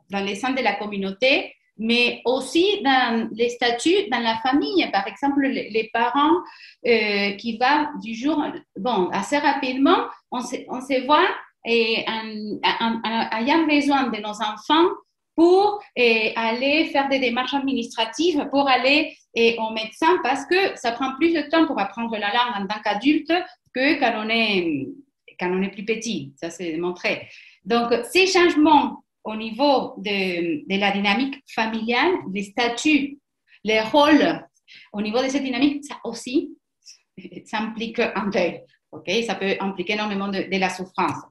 dans les centres de la communauté, mais aussi dans les statuts dans la famille. Par exemple, les parents qui vont du jour, bon, assez rapidement, on se voit ayant besoin de nos enfants pour aller faire des démarches administratives, pour aller au médecin, parce que ça prend plus de temps pour apprendre la langue en tant qu'adulte que quand on est plus petit. Ça, c'est démontré. Donc, ces changements au niveau de la dynamique familiale, des statuts, les rôles, au niveau de cette dynamique, ça aussi, ça implique un deuil. Okay? Ça peut impliquer énormément de la souffrance.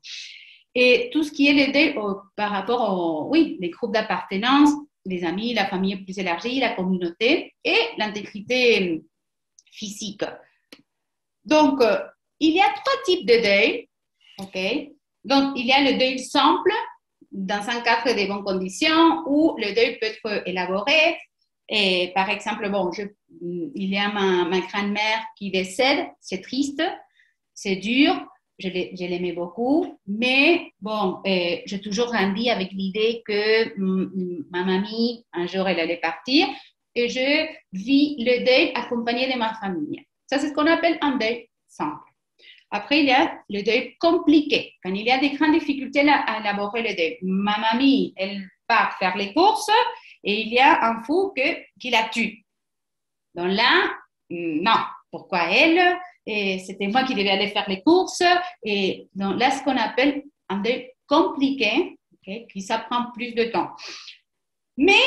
Et tout ce qui est le deuil par rapport les groupes d'appartenance, les amis, la famille plus élargie, la communauté et l'intégrité physique. Donc, il y a 3 types de deuil. Okay? Donc, il y a le deuil simple, dans un cadre de bonnes conditions, où le deuil peut être élaboré. Et par exemple, bon, il y a ma grand-mère qui décède, c'est triste, c'est dur, je l'aimais beaucoup, mais bon, j'ai toujours grandi avec l'idée que ma mamie, un jour, elle allait partir, et je vis le deuil accompagné de ma famille. Ça, c'est ce qu'on appelle un deuil simple. Après, il y a le deuil compliqué, quand il y a des grandes difficultés à élaborer le deuil. Ma mamie, elle part faire les courses et il y a un fou qui la tue. Donc là, non, pourquoi elle? Et c'était moi qui devais aller faire les courses. Et donc là, ce qu'on appelle un deuil compliqué, okay, qui ça prend plus de temps. Mais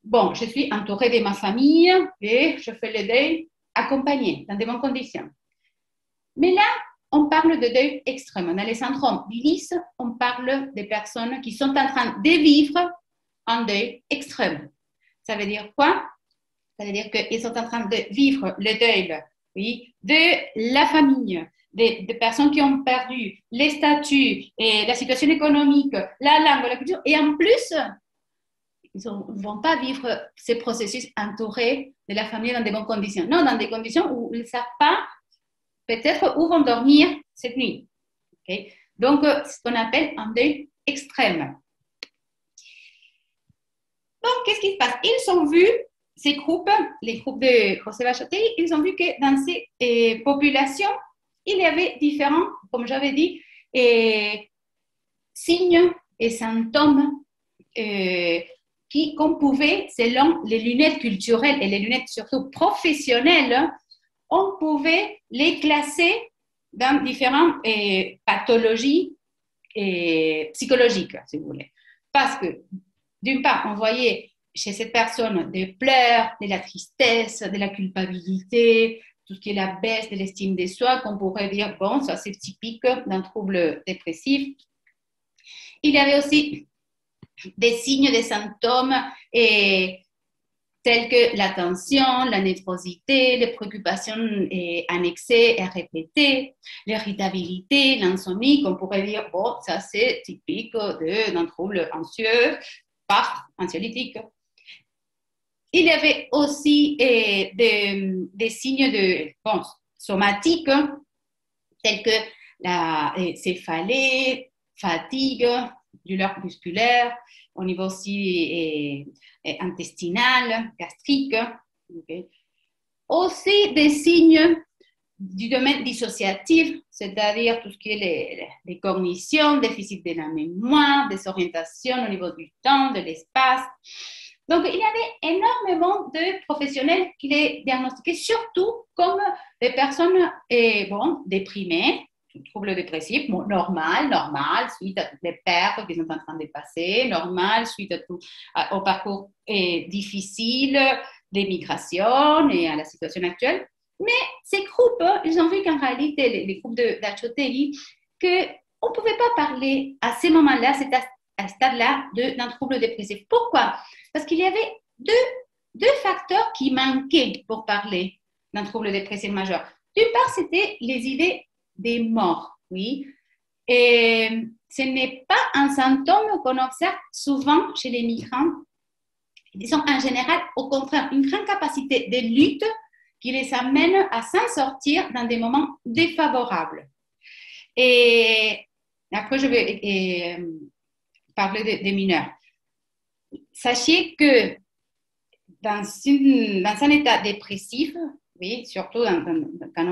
bon, je suis entourée de ma famille et je fais le deuil accompagné, dans de bonnes conditions. Mais là, on parle de deuil extrême. Dans les syndromes d'Ulysse, on parle des personnes qui sont en train de vivre un deuil extrême. Ça veut dire quoi? Ça veut dire qu'ils sont en train de vivre le deuil, oui, de la famille, des personnes qui ont perdu les statuts, et la situation économique, la langue, la culture. Et en plus, ils ne vont pas vivre ces processus entourés de la famille dans de bonnes conditions. Non, dans des conditions où ils ne savent pas peut-être où vont dormir cette nuit. Okay? Donc, c'est ce qu'on appelle un deuil extrême. Donc, qu'est-ce qui se passe? Ils ont vu, ces groupes, les groupes de José Bachotelli, ils ont vu que dans ces populations, il y avait différents, comme j'avais dit, signes et symptômes qu'on pouvait, selon les lunettes culturelles et les lunettes surtout professionnelles, on pouvait les classer dans différentes pathologies psychologiques, si vous voulez. Parce que, d'une part, on voyait chez cette personne des pleurs, de la tristesse, de la culpabilité, tout ce qui est la baisse de l'estime de soi, qu'on pourrait dire, bon, ça c'est typique d'un trouble dépressif. Il y avait aussi des signes, des symptômes tels que la tension, la névrosité, les préoccupations annexées et répétées, l'irritabilité, l'insomnie, qu'on pourrait dire, bon, ça c'est typique d'un trouble anxieux, par anxiolytique. Il y avait aussi des signes somatiques, tels que la céphalée, fatigue, douleur musculaire, au niveau aussi intestinal, gastrique. Okay. Aussi des signes du domaine dissociatif, c'est-à-dire tout ce qui est les cognitions, déficit de la mémoire, des orientations au niveau du temps, de l'espace. Donc, il y avait énormément de professionnels qui les diagnostiquaient, surtout comme des personnes déprimées, troubles dépressifs, normal, suite à toutes les pertes qu'ils sont en train de passer, normal, suite au parcours difficile des migrations et à la situation actuelle. Mais ces groupes, ils ont vu qu'en réalité, les groupes d'Achoteli, qu'on ne pouvait pas parler à ces moments-là, à ce stade-là, d'un trouble dépressif. Pourquoi? Parce qu'il y avait deux facteurs qui manquaient pour parler d'un trouble dépressif majeur. D'une part, c'était les idées des morts, oui. Et ce n'est pas un symptôme qu'on observe souvent chez les migrants. Ils ont en général, au contraire, une grande capacité de lutte qui les amène à s'en sortir dans des moments défavorables. Et après, je vais parler des mineurs. Sachez que dans un état dépressif, oui, surtout quand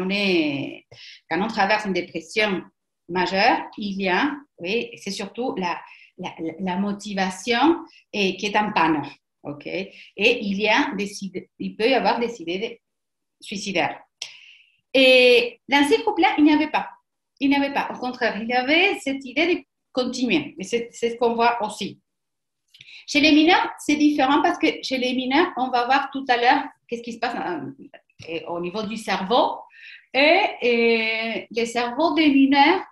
on traverse une dépression majeure, il y a, oui, c'est surtout la motivation qui est en panne, ok? Et il peut y avoir des idées suicidaires. Et dans ces groupes-là, il n'y avait pas. Au contraire, il y avait cette idée de continuer. Et c'est ce qu'on voit aussi. Chez les mineurs, c'est différent parce que chez les mineurs, on va voir tout à l'heure qu'est-ce qui se passe au niveau du cerveau. Et les cerveaux des mineurs,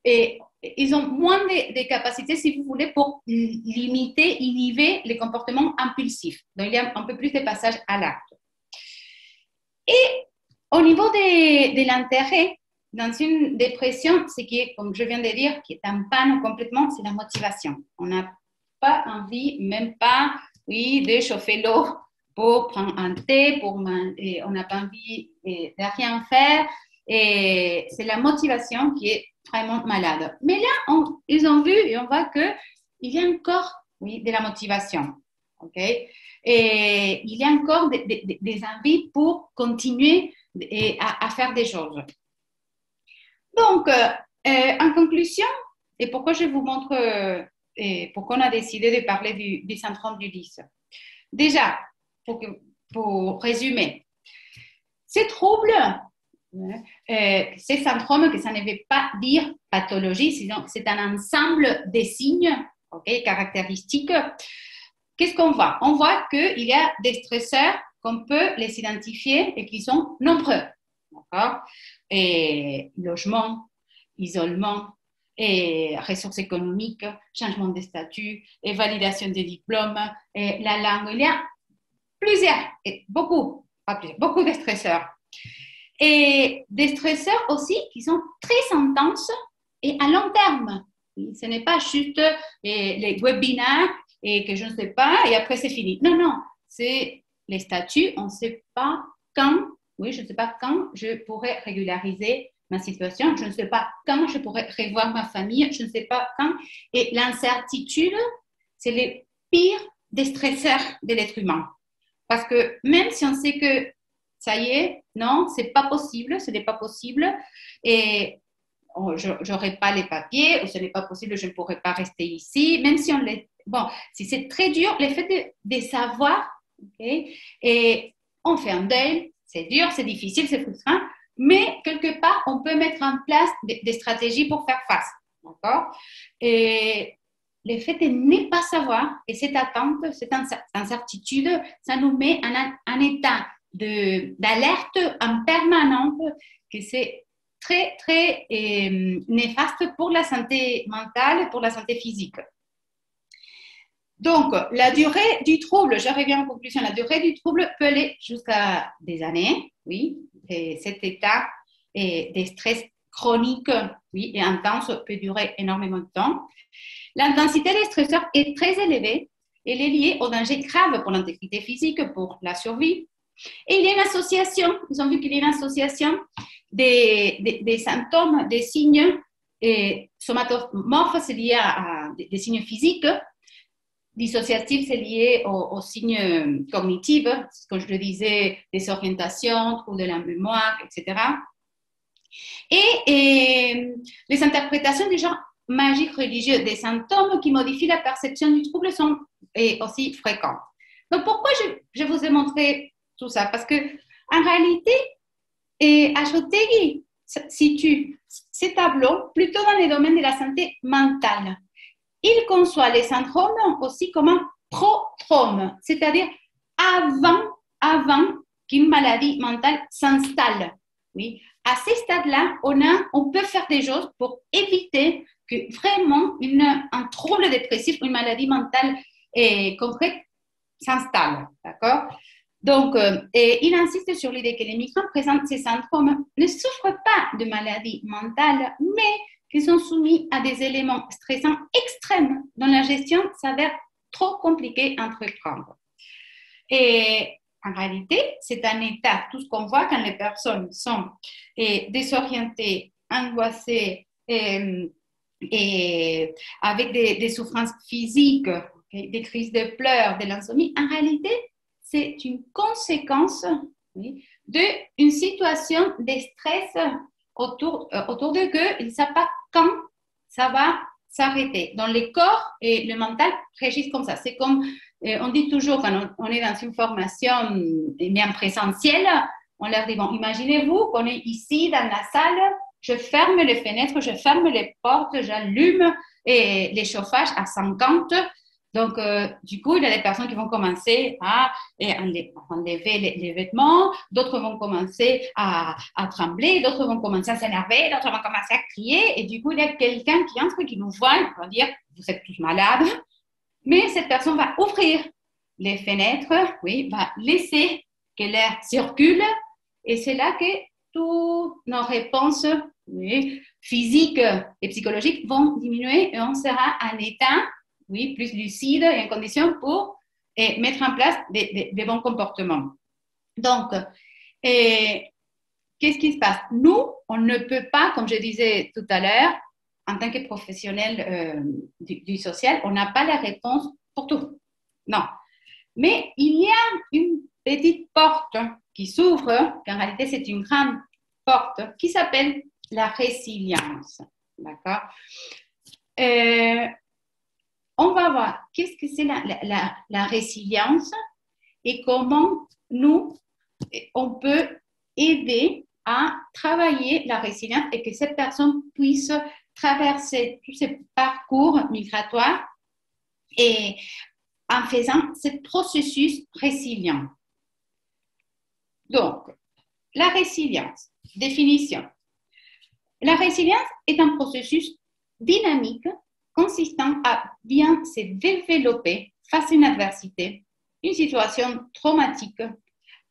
ils ont moins de capacités, si vous voulez, pour inhiber les comportements impulsifs. Donc, il y a un peu plus de passage à l'acte. Et au niveau de l'intérêt, dans une dépression, ce qui est, comme je viens de dire, qui est en panne complètement, c'est la motivation. On n'a pas envie, même pas, oui, de chauffer l'eau pour prendre un thé, on n'a pas envie de rien faire. Et c'est la motivation qui est vraiment malade. Mais là, ils ont vu et on voit qu'il y a encore, oui, de la motivation. Okay? Et il y a encore des envies pour continuer à faire des choses. Donc, en conclusion, et pourquoi je vous montre, pourquoi on a décidé de parler du syndrome d'Ulysse. Déjà, pour résumer, ces troubles, ces syndromes, que ça ne veut pas dire pathologie, c'est un ensemble de signes, okay, caractéristiques. Qu'est-ce qu'on voit? On voit qu'il y a des stresseurs qu'on peut les identifier et qui sont nombreux. D'accord? Et logement, isolement, et ressources économiques, changement de statut, et validation des diplômes, et la langue. Il y a plusieurs, beaucoup de stresseurs. Et des stresseurs aussi qui sont très intenses et à long terme. Ce n'est pas juste les webinaires et que je ne sais pas et après c'est fini. Non, c'est les statuts, on ne sait pas quand, oui, je ne sais pas quand je pourrais régulariser ma situation, je ne sais pas quand je pourrais revoir ma famille, je ne sais pas quand. Et l'incertitude, c'est le pire des stresseurs de l'être humain. Parce que même si on sait que ça y est, non, ce n'est pas possible, et je n'aurai pas les papiers, ou ce n'est pas possible, je ne pourrai pas rester ici, même si si c'est très dur, le fait de savoir, okay, et on fait un deuil, c'est dur, c'est difficile, c'est frustrant, mais quelque part, on peut mettre en place des stratégies pour faire face, d'accord? Et le fait de ne pas savoir, et cette attente, cette incertitude, ça nous met en un état d'alerte en permanence, que c'est très, très néfaste pour la santé mentale et pour la santé physique. Donc, la durée du trouble, je reviens en conclusion, la durée du trouble peut aller jusqu'à des années, oui, et cet état de stress chronique, oui, et intense peut durer énormément de temps. L'intensité des stresseurs est très élevée. Elle est liée aux dangers graves pour l'intégrité physique, pour la survie. Et il y a une association, nous avons vu qu'il y a une association des symptômes, des signes somatomorphes, c'est lié à des signes physiques. Dissociatif, c'est lié aux signes cognitifs, comme je le disais, des orientations, troubles de la mémoire, etc. Et les interprétations du genre magique religieux des symptômes qui modifient la perception du trouble sont aussi fréquentes. Donc, pourquoi je vous ai montré tout ça? Parce que en réalité, Ashotegui situe ces tableaux plutôt dans les domaines de la santé mentale. Il conçoit les syndromes aussi comme un prodrome, c'est-à-dire avant qu'une maladie mentale s'installe. Oui. À ces stades-là, on peut faire des choses pour éviter que vraiment un trouble dépressif ou une maladie mentale concrète s'installe. D'accord? Donc, il insiste sur l'idée que les migrants présentent ces syndromes ne souffrent pas de maladies mentales, mais qu'ils sont soumis à des éléments stressants extrêmes dont la gestion s'avère trop compliquée à entreprendre. Et en réalité, c'est un état, tout ce qu'on voit quand les personnes sont désorientées, angoissées, et avec des souffrances physiques, des crises de pleurs, de l'insomnie. En réalité, c'est une conséquence, oui, d'une situation de stress autour d'eux qu'ils ne savent pas quand ça va s'arrêter. Donc, le corps et le mental réagissent comme ça. C'est comme, on dit toujours quand on est dans une formation, mais en présentiel, on leur dit, bon, imaginez-vous qu'on est ici dans la salle, je ferme les fenêtres, je ferme les portes, j'allume les chauffages à 50. Donc, du coup, il y a des personnes qui vont commencer à enlever les vêtements, d'autres vont commencer à trembler, d'autres vont commencer à s'énerver, d'autres vont commencer à crier. Et du coup, il y a quelqu'un qui entre, qui nous voit, il va dire, vous êtes tous malades. Mais cette personne va ouvrir les fenêtres, oui, va laisser que l'air circule. Et c'est là que toutes nos réponses, oui, physiques et psychologiques vont diminuer et on sera en état, oui, plus lucide et en condition pour mettre en place des bons comportements. Donc, qu'est-ce qui se passe? Nous, on ne peut pas, comme je disais tout à l'heure, en tant que professionnel du social, on n'a pas la réponse pour tout. Non. Mais il y a une petite porte qui s'ouvre, qu'en réalité c'est une grande porte, qui s'appelle la résilience. D'accord? On va voir qu'est-ce que c'est la résilience et comment nous, on peut aider à travailler la résilience et que cette personne puisse traverser tous ces parcours migratoires et en faisant ce processus résilient. Donc, la résilience, définition. La résilience est un processus dynamique consistant à bien se développer face à une adversité, une situation traumatique,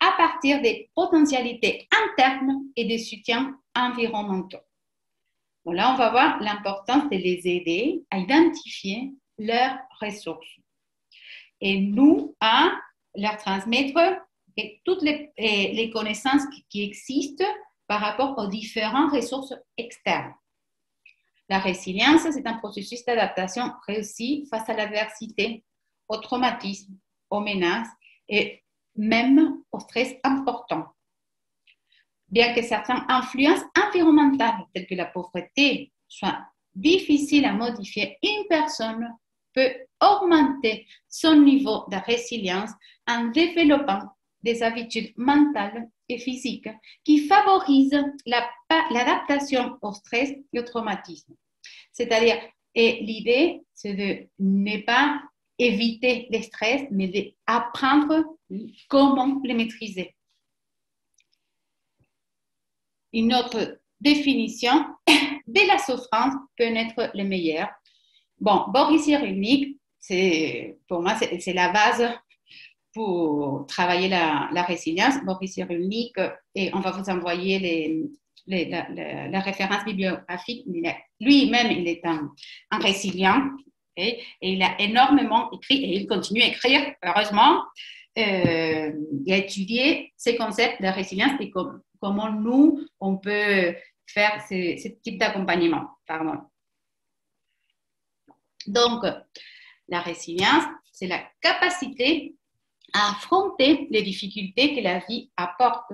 à partir des potentialités internes et des soutiens environnementaux. Bon, là, on va voir l'importance de les aider à identifier leurs ressources et nous à leur transmettre toutes les connaissances qui existent par rapport aux différentes ressources externes. La résilience, c'est un processus d'adaptation réussi face à l'adversité, au traumatisme, aux menaces et même au stress important. Bien que certaines influences environnementales, telles que la pauvreté, soient difficiles à modifier, une personne peut augmenter son niveau de résilience en développant des habitudes mentales et physiques qui favorisent l'adaptation au stress et au traumatisme. C'est-à-dire, l'idée, c'est de ne pas éviter les stress, mais d'apprendre comment les maîtriser. Une autre définition de la souffrance peut être le meilleur. Bon, Boris Cyrulnik pour moi, c'est la base pour travailler la résilience. Boris Cyrulnik, et on va vous envoyer la référence bibliographique. Lui-même, il est un résilient et il a énormément écrit et il continue à écrire, heureusement. Il a étudié ces concepts de résilience et comment nous, on peut faire ce type d'accompagnement. Pardon. Donc, la résilience, c'est la capacité à affronter les difficultés que la vie apporte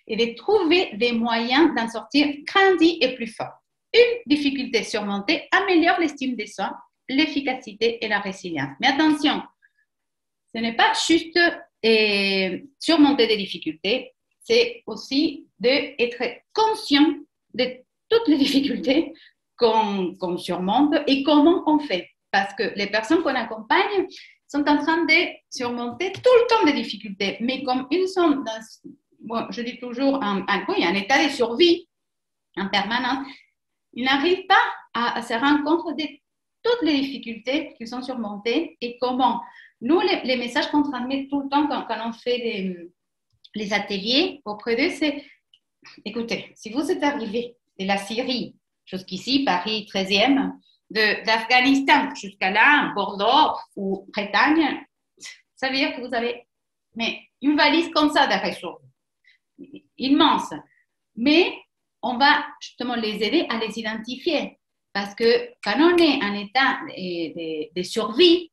et de trouver des moyens d'en sortir grandi et plus fort. Une difficulté surmontée améliore l'estime de soi, l'efficacité et la résilience. Mais attention, ce n'est pas juste surmonter des difficultés, c'est aussi d'être conscient de toutes les difficultés qu'on surmonte et comment on fait. Parce que les personnes qu'on accompagne sont en train de surmonter tout le temps des difficultés. Mais comme ils sont je dis toujours, un état de survie en permanence, ils n'arrivent pas à se rendre compte de toutes les difficultés qu'ils ont surmontées et comment. Nous, les messages qu'on transmet tout le temps quand on fait les ateliers auprès d'eux, c'est, écoutez, si vous êtes arrivé de la Syrie jusqu'ici, Paris 13e, d'Afghanistan jusqu'à là, Bordeaux ou Bretagne, ça veut dire que vous avez une valise comme ça de ressources, immense. Mais on va justement les aider à les identifier. Parce que quand on est en état de survie,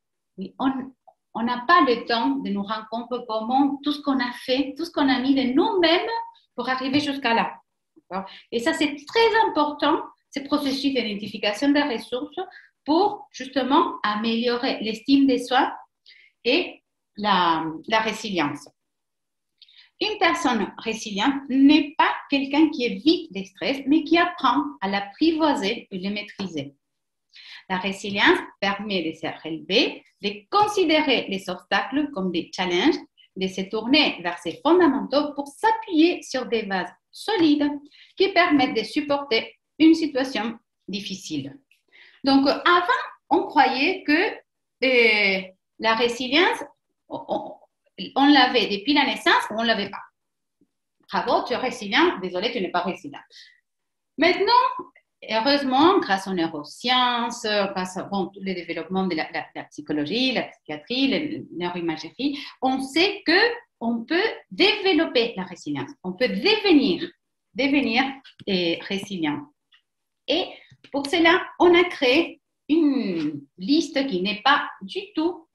on n'a pas le temps de nous rendre compte comment tout ce qu'on a fait, tout ce qu'on a mis de nous-mêmes pour arriver jusqu'à là. Et ça, c'est très important, ce processus d'identification des ressources pour justement améliorer l'estime de soi et la résilience. Une personne résiliente n'est pas quelqu'un qui évite le stress, mais qui apprend à l'apprivoiser et le maîtriser. La résilience permet de se relever, de considérer les obstacles comme des challenges, de se tourner vers ses fondamentaux pour s'appuyer sur des bases solides qui permettent de supporter une situation difficile. Donc, avant, on croyait que la résilience, on l'avait depuis la naissance ou on ne l'avait pas. Bravo, tu es résilient. Désolé, tu n'es pas résilient. Maintenant, heureusement, grâce aux neurosciences, grâce à tous les développements de la psychologie, la psychiatrie, la neuroimagerie, on sait qu'on peut développer la résilience. On peut devenir résilient. Et pour cela, on a créé une liste qui n'est pas du tout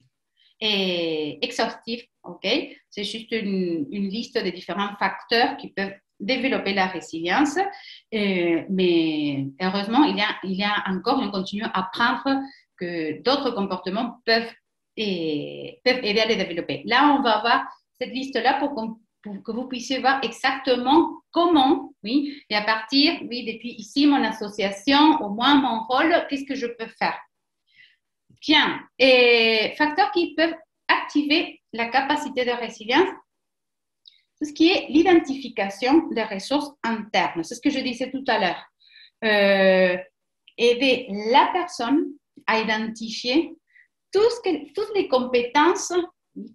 exhaustive. Okay? C'est juste une liste de différents facteurs qui peuvent développer la résilience, mais heureusement, il y a encore, on continue à apprendre que d'autres comportements peuvent aider à les développer. Là, on va avoir cette liste-là pour que vous puissiez voir exactement comment, oui, et à partir, oui, depuis ici, mon association, au moins mon rôle, qu'est-ce que je peux faire? Bien, et facteurs qui peuvent activer la capacité de résilience, tout ce qui est l'identification des ressources internes. C'est ce que je disais tout à l'heure. Aider la personne à identifier toutes les compétences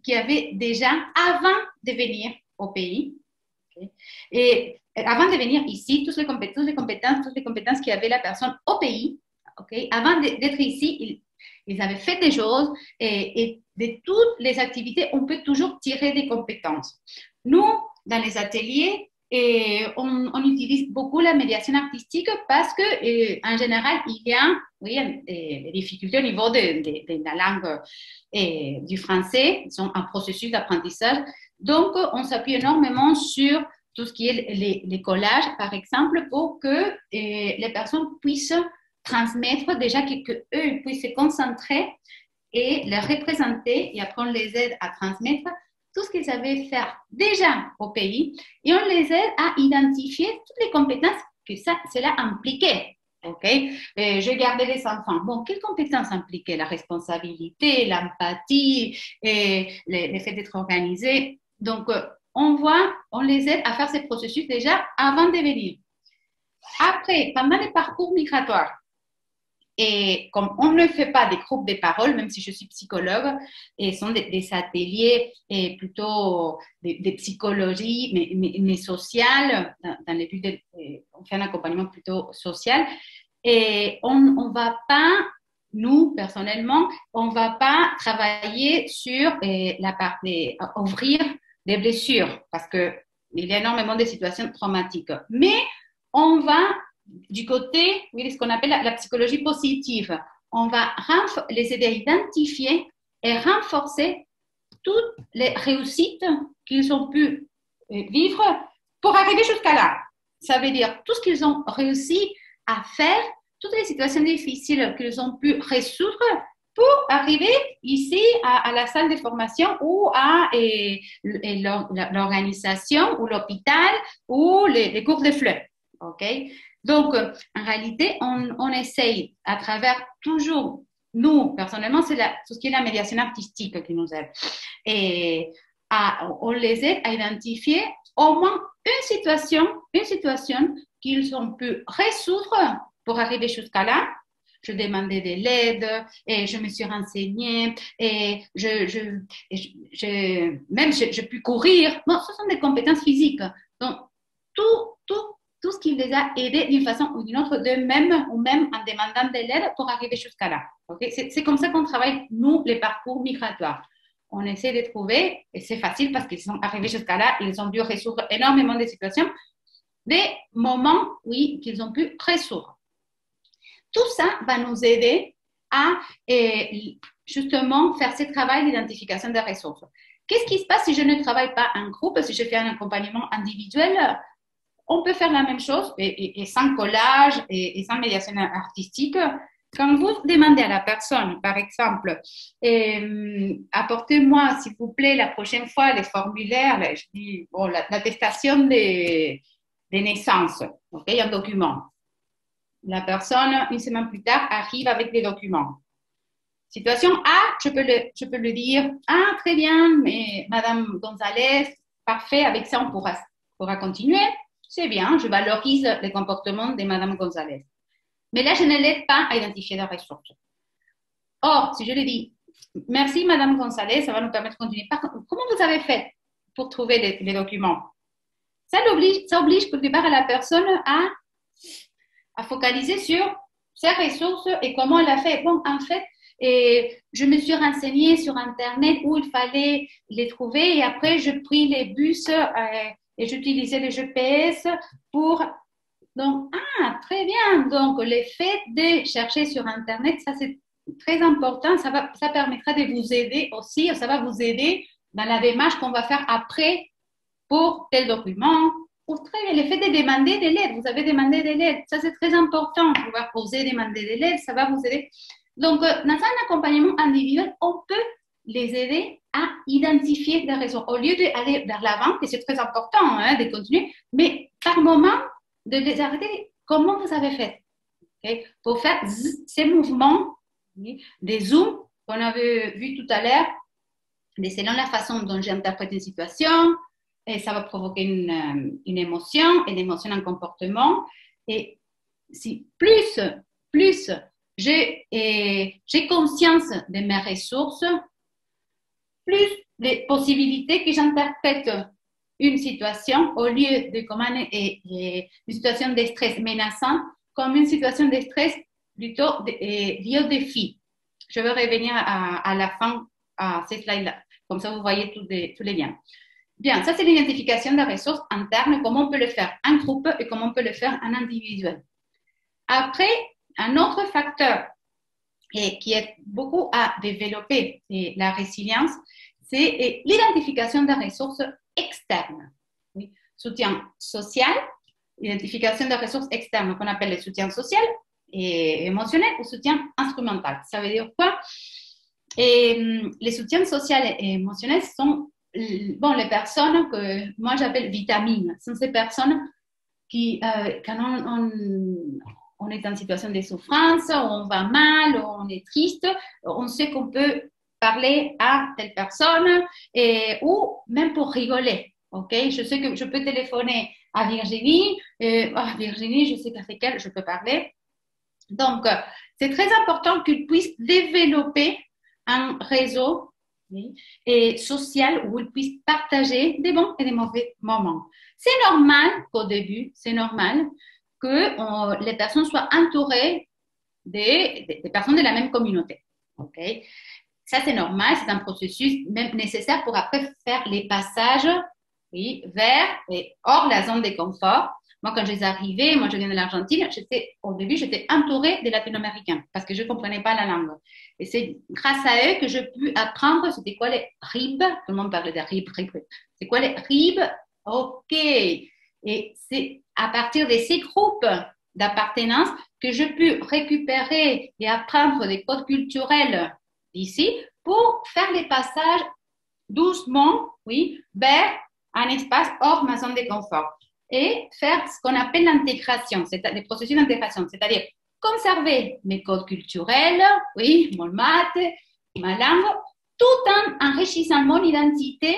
qu'il y avait déjà avant de venir au pays. Okay? Et avant de venir ici, toutes les compétences qu'il y avait la personne au pays. Okay? Avant d'être ici, ils avaient fait des choses et de toutes les activités, on peut toujours tirer des compétences. Nous, dans les ateliers, on utilise beaucoup la médiation artistique parce qu'en général, il y a des difficultés au niveau de la langue du français. Ils sont un processus d'apprentissage. Donc, on s'appuie énormément sur tout ce qui est les collages, par exemple, pour que les personnes puissent transmettre déjà qu'eux puissent se concentrer et les représenter et après on les aide à transmettre tout ce qu'ils savaient faire déjà au pays et on les aide à identifier toutes les compétences que cela impliquait. Okay? Je gardais les enfants. Bon, quelles compétences impliquaient? La responsabilité, l'empathie, le fait d'être organisé. Donc, on les aide à faire ces processus déjà avant de venir. Après, pendant les parcours migratoires, et comme on ne fait pas des groupes de parole, même si je suis psychologue, et ce sont des ateliers et plutôt des psychologies, mais sociales, dans le but on fait un accompagnement plutôt social, et on ne va pas, nous, personnellement, on ne va pas travailler sur la partie, ouvrir des blessures, parce qu'il y a énormément de situations traumatiques. Mais on va, du côté, oui, ce qu'on appelle la psychologie positive, on va les aider à identifier et renforcer toutes les réussites qu'ils ont pu vivre pour arriver jusqu'à là. Ça veut dire tout ce qu'ils ont réussi à faire, toutes les situations difficiles qu'ils ont pu résoudre pour arriver ici à la salle de formation ou à l'organisation ou l'hôpital ou les cours de FLE. Okay? Donc, en réalité, on essaye à travers toujours, nous, personnellement, c'est tout ce qui est la médiation artistique qui nous aide. Et on les aide à identifier au moins une situation qu'ils ont pu résoudre pour arriver jusqu'à là. Je demandais de l'aide et je me suis renseignée et même je peux courir. Bon, ce sont des compétences physiques. Donc, tout ce qui les a aidés d'une façon ou d'une autre, d'eux-mêmes ou même en demandant de l'aide pour arriver jusqu'à là. Okay? C'est comme ça qu'on travaille, nous, les parcours migratoires. On essaie de trouver, et c'est facile parce qu'ils sont arrivés jusqu'à là, ils ont dû résoudre énormément de situations, des moments, oui, qu'ils ont pu résoudre. Tout ça va nous aider à justement faire ce travail d'identification des ressources. Qu'est-ce qui se passe si je ne travaille pas en groupe, si je fais un accompagnement individuel? On peut faire la même chose et sans collage et sans médiation artistique. Quand vous demandez à la personne, par exemple, apportez-moi, s'il vous plaît, la prochaine fois, les formulaires, je dis, bon, l'attestation des naissances, okay, un document. La personne, une semaine plus tard, arrive avec des documents. Situation A, je peux le dire, ah, très bien, mais Madame Gonzalez, parfait, avec ça, on pourra continuer. C'est bien, je valorise le comportement de Madame Gonzalez. Mais là, je ne l'aide pas à identifier la ressource. Or, si je lui dis, merci Madame Gonzalez, ça va nous permettre de continuer. Par contre, comment vous avez fait pour trouver les documents? Ça oblige quelque part à la personne à focaliser sur ses ressources et comment elle a fait. Bon, en fait, je me suis renseignée sur Internet où il fallait les trouver et après, je pris les bus et j'utilisais le GPS pour... Donc, très bien. Donc, le fait de chercher sur Internet, ça, c'est très important. Ça permettra de vous aider aussi. Ça va vous aider dans la démarche qu'on va faire après pour tel document. Ou très bien, le fait de demander de l'aide. Vous avez demandé de l'aide. Ça, c'est très important. Pouvoir oser demander de l'aide, ça va vous aider. Donc, dans un accompagnement individuel, on peut les aider à identifier des raisons. Au lieu d'aller vers l'avant, et c'est très important de continuer, mais par moment, de les arrêter. Comment vous avez fait? Okay? Pour faire ces mouvements, des zooms qu'on avait vu tout à l'heure, selon la façon dont j'interprète une situation, et ça va provoquer une émotion, et l'émotion un comportement. Et si plus j'ai conscience de mes ressources, plus les possibilités que j'interprète une situation au lieu de comme une situation de stress menaçant comme une situation de stress plutôt liée au défi. Je vais revenir à la fin à ces slides-là. Comme ça, vous voyez tous les liens. Bien, ça, c'est l'identification des ressources internes, comment on peut le faire en groupe et comment on peut le faire en individuel. Après, un autre facteur qui aide beaucoup à développer la résilience, c'est l'identification des ressources externes. Oui. Soutien social, identification des ressources externes qu'on appelle le soutien social et émotionnel ou soutien instrumental. Ça veut dire quoi? Les soutiens sociaux et émotionnels sont les personnes que moi j'appelle vitamines. Ce sont ces personnes qui, quand on est en situation de souffrance, on va mal, on est triste, on sait qu'on peut parler à telle personne ou même pour rigoler. Okay? Je sais que je peux téléphoner à Virginie. Virginie, je sais qu'avec elle, je peux parler. Donc, c'est très important qu'ils puissent développer un réseau et social où ils puissent partager des bons et des mauvais moments. C'est normal qu'au début, c'est normal que les personnes soient entourées des personnes de la même communauté. Okay? Ça, c'est normal, c'est un processus même nécessaire pour après faire les passages vers et hors la zone de confort. Moi, quand je suis arrivée, moi, je viens de l'Argentine, au début, j'étais entourée des Latino-Américains parce que je ne comprenais pas la langue. Et c'est grâce à eux que j'ai pu apprendre c'était quoi les RIB. Tout le monde parlait de RIB. C'est quoi les RIB? OK. Et c'est à partir de ces groupes d'appartenance que je peux récupérer et apprendre des codes culturels d'ici pour faire les passages doucement, vers un espace hors ma zone de confort et faire ce qu'on appelle l'intégration, des processus d'intégration, c'est-à-dire conserver mes codes culturels, mon maths, ma langue, tout en enrichissant mon identité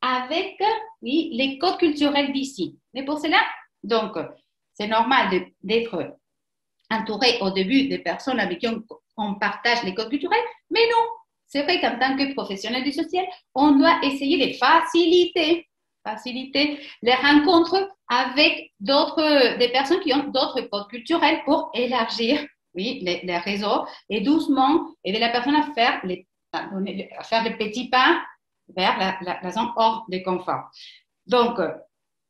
avec les codes culturels d'ici. Et pour cela, donc, c'est normal d'être entouré au début des personnes avec qui on partage les codes culturels, mais non, c'est vrai qu'en tant que professionnel du social, on doit essayer de faciliter les rencontres avec des personnes qui ont d'autres codes culturels pour élargir les réseaux et doucement aider la personne à faire les petits pas vers la zone hors de confort. Donc,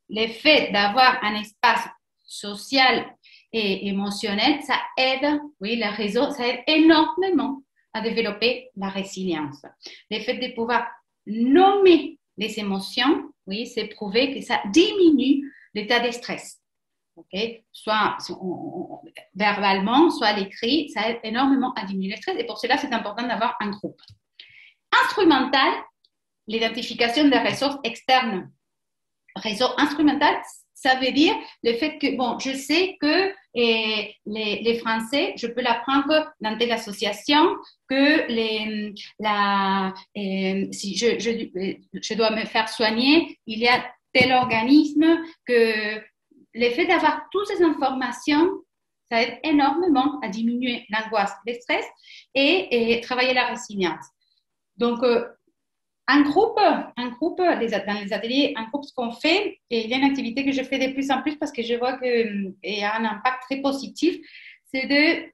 le fait d'avoir un espace social et émotionnel, ça aide, les réseaux, ça aide énormément à développer la résilience. Le fait de pouvoir nommer les émotions, c'est prouvé que ça diminue l'état de stress. Okay? Soit verbalement, soit à l'écrit, ça aide énormément à diminuer le stress et pour cela, c'est important d'avoir un groupe. Instrumental, l'identification des ressources externes. Réseau instrumental, ça veut dire le fait que, je sais que les Français, je peux l'apprendre dans telle association, que si je dois me faire soigner, il y a tel organisme, que le fait d'avoir toutes ces informations, ça aide énormément à diminuer l'angoisse, le stress et travailler la résilience. Donc, un groupe, dans les ateliers, un groupe, ce qu'on fait, et il y a une activité que je fais de plus en plus parce que je vois qu'il y a un impact très positif, c'est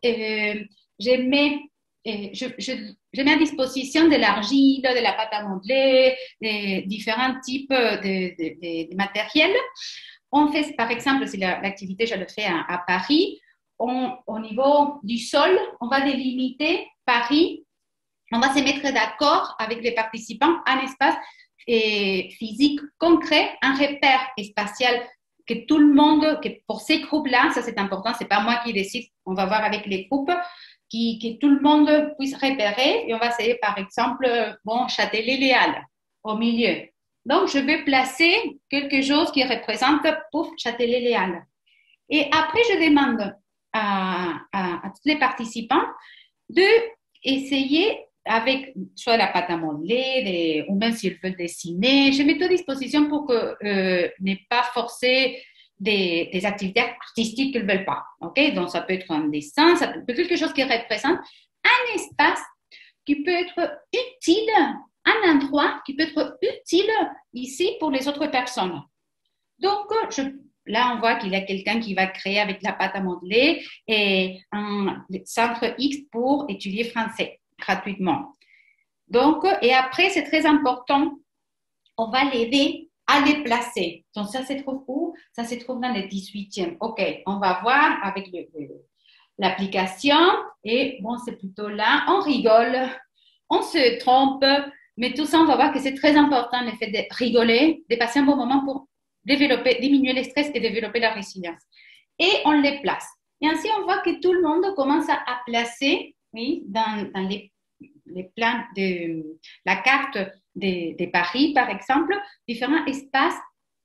je mets à disposition de l'argile, de la pâte à modeler, des différents types de matériel. On fait, par exemple, c'est l'activité, je le fais à Paris, au niveau du sol, on va délimiter Paris. On va se mettre d'accord avec les participants un espace physique concret, un repère spatial que tout le monde, que pour ces groupes-là, ça c'est important, c'est pas moi qui décide, on va voir avec les groupes, que tout le monde puisse repérer et on va essayer par exemple, Châtelet-Léal au milieu. Donc, je vais placer quelque chose qui représente pour Châtelet-Léal. Et après, je demande à tous les participants d'essayer avec soit la pâte à modeler, ou même s'ils veulent dessiner, je mets à disposition pour ne pas forcer des activités artistiques qu'ils ne veulent pas. Okay? Donc, ça peut être un dessin, ça peut être quelque chose qui représente un espace qui peut être utile, un endroit qui peut être utile ici pour les autres personnes. Donc, là, on voit qu'il y a quelqu'un qui va créer avec la pâte à modeler et un centre X pour étudier français gratuitement. Donc, et après, c'est très important, on va l'aider à les placer. Donc, ça se trouve où? Ça se trouve dans le 18e. OK, on va voir avec l'application et c'est plutôt là, on rigole, on se trompe, mais tout ça, on va voir que c'est très important le fait de rigoler, de passer un bon moment pour diminuer le stress et développer la résilience. Et on les place. Et ainsi, on voit que tout le monde commence à placer, dans les plans de la carte de Paris, par exemple, différents espaces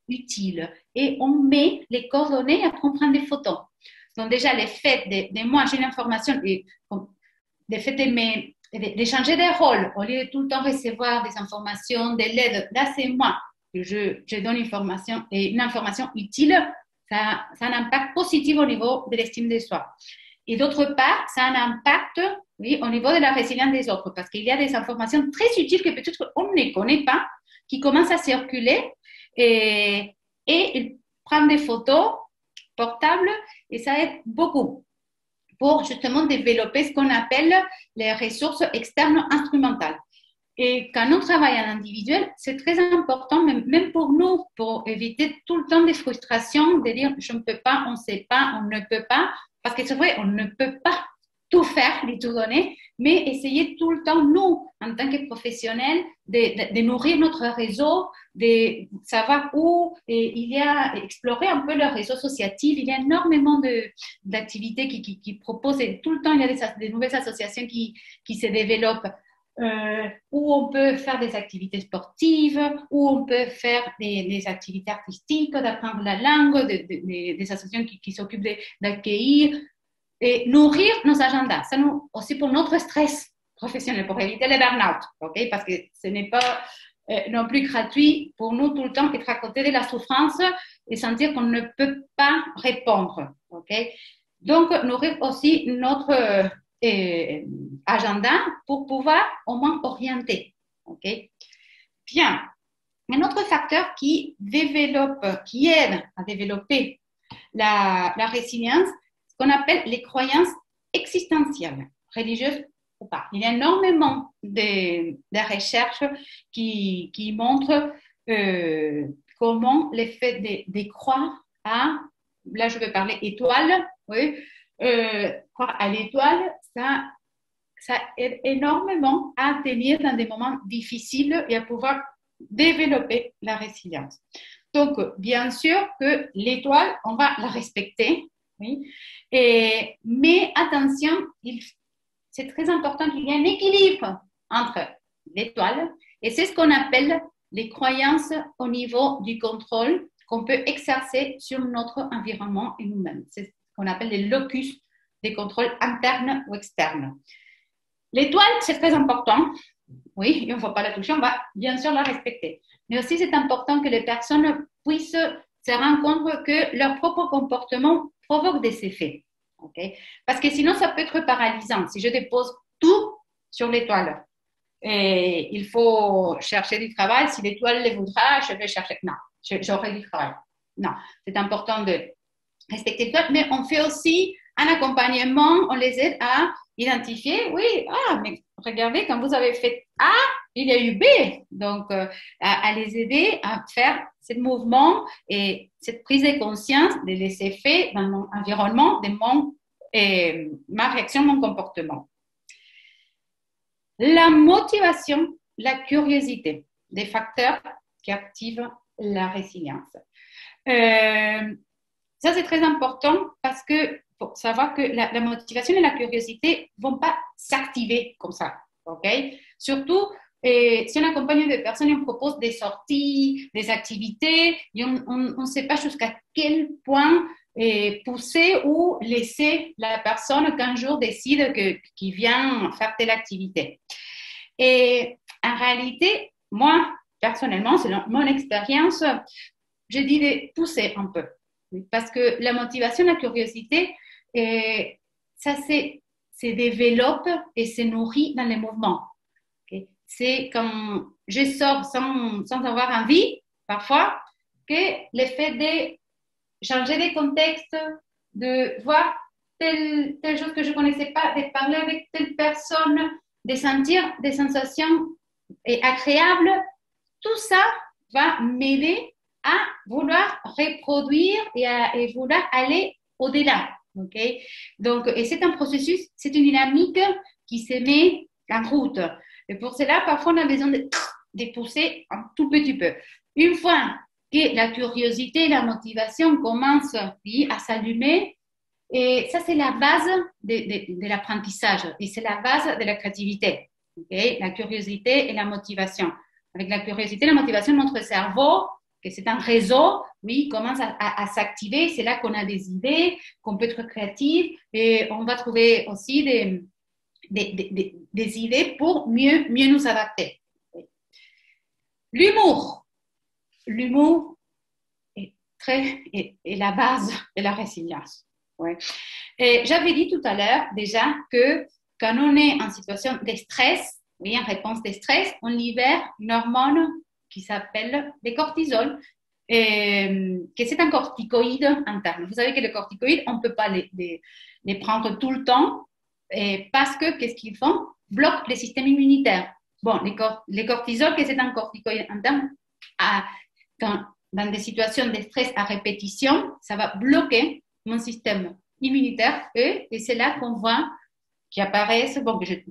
utiles. Et on met les coordonnées, après on prend des photos. Donc déjà, le fait de moi, j'ai l'information, le fait d'échanger des rôles, au lieu de tout le temps recevoir des informations, de l'aide, là c'est moi que je donne une information utile, ça a un impact positif au niveau de l'estime de soi. Et d'autre part, ça a un impact, oui, au niveau de la résilience des autres, parce qu'il y a des informations très utiles que peut-être on ne connaît pas, qui commencent à circuler, et ils prennent des photos portables, et ça aide beaucoup pour justement développer ce qu'on appelle les ressources externes instrumentales. Et quand on travaille en individuel, c'est très important, même pour nous, pour éviter tout le temps des frustrations, de dire je ne peux pas, on ne sait pas, on ne peut pas, parce que c'est vrai, on ne peut pas tout faire, ni tout donner, mais essayer tout le temps, nous, en tant que professionnels, de nourrir notre réseau, de savoir où il y a, explorer un peu le réseau associatif. Il y a énormément d'activités qui proposent, et tout le temps, il y a des nouvelles associations qui se développent. Où on peut faire des activités sportives, où on peut faire des activités artistiques, d'apprendre la langue, des associations qui s'occupent d'accueillir et nourrir nos agendas. Ça nous, aussi pour notre stress professionnel, pour éviter les burn-out, okay? Parce que ce n'est pas non plus gratuit pour nous tout le temps être à côté de la souffrance et sentir qu'on ne peut pas répondre. Okay? Donc, nourrir aussi notre agenda pour pouvoir au moins orienter. Okay? Bien. Un autre facteur qui aide à développer la résilience, ce qu'on appelle les croyances existentielles, religieuses ou pas. Il y a énormément de recherches qui montrent comment le fait de croire à, là je vais parler étoile, oui, croire à l'étoile, ça aide énormément à tenir dans des moments difficiles et à pouvoir développer la résilience. Donc, bien sûr que l'étoile, on va la respecter, oui, mais attention, c'est très important qu'il y ait un équilibre entre l'étoile et c'est ce qu'on appelle les croyances au niveau du contrôle qu'on peut exercer sur notre environnement et nous-mêmes. C'est ce qu'on appelle les locus des contrôles internes ou externes. L'étoile, c'est très important. Oui, il ne faut pas la toucher, on va bien sûr la respecter. Mais aussi, c'est important que les personnes puissent se rendre compte que leur propre comportement provoque des effets. Okay? Parce que sinon, ça peut être paralysant. Si je dépose tout sur l'étoile, et il faut chercher du travail, si l'étoile le voudra, je vais chercher. Non, j'aurai du travail. Non, c'est important de respecter l'étoile, mais on fait aussi un accompagnement, on les aide à identifier, oui, mais regardez, quand vous avez fait A, il y a eu B. Donc, à les aider à faire ce mouvement et cette prise de conscience de laisser faire dans mon environnement, de ma réaction, mon comportement. La motivation, la curiosité, des facteurs qui activent la résilience. Ça, c'est très important parce que faut savoir que la motivation et la curiosité ne vont pas s'activer comme ça. Okay? Surtout, si on accompagne des personnes et on propose des sorties, des activités, et on ne sait pas jusqu'à quel point pousser ou laisser la personne qu'un jour décide qu'il vient faire telle activité. Et en réalité, moi, personnellement, selon mon expérience, je dis de pousser un peu. Parce que la motivation, la curiosité, ça se développe et se nourrit dans les mouvements. Okay? C'est quand je sors sans avoir envie, parfois, que le fait de changer de contexte, de voir telle chose que je ne connaissais pas, de parler avec telle personne, de sentir des sensations agréables, tout ça va m'aider à vouloir reproduire et vouloir aller au-delà. Okay? Donc, et c'est un processus, c'est une dynamique qui se met en route. Et pour cela, parfois, on a besoin de pousser un tout petit peu. Une fois que la curiosité et la motivation commencent à s'allumer, et ça, c'est la base de l'apprentissage et c'est la base de la créativité. Okay? La curiosité et la motivation. Avec la curiosité et la motivation, notre cerveau, que c'est un réseau, oui, commence à s'activer. C'est là qu'on a des idées, qu'on peut être créatif et on va trouver aussi des idées pour mieux nous adapter. L'humour. L'humour est la base de la résilience. Ouais. Et j'avais dit tout à l'heure déjà que quand on est en situation de stress, oui, en réponse de stress, on libère une hormone qui s'appelle le cortisol, que c'est un corticoïde interne. Vous savez que les corticoïdes, on ne peut pas les prendre tout le temps parce que qu'est-ce qu'ils font? Bloquent le système immunitaire. Bon, les cortisol, que c'est un corticoïde interne, dans des situations de stress à répétition, ça va bloquer mon système immunitaire et c'est là qu'on voit qui apparaissent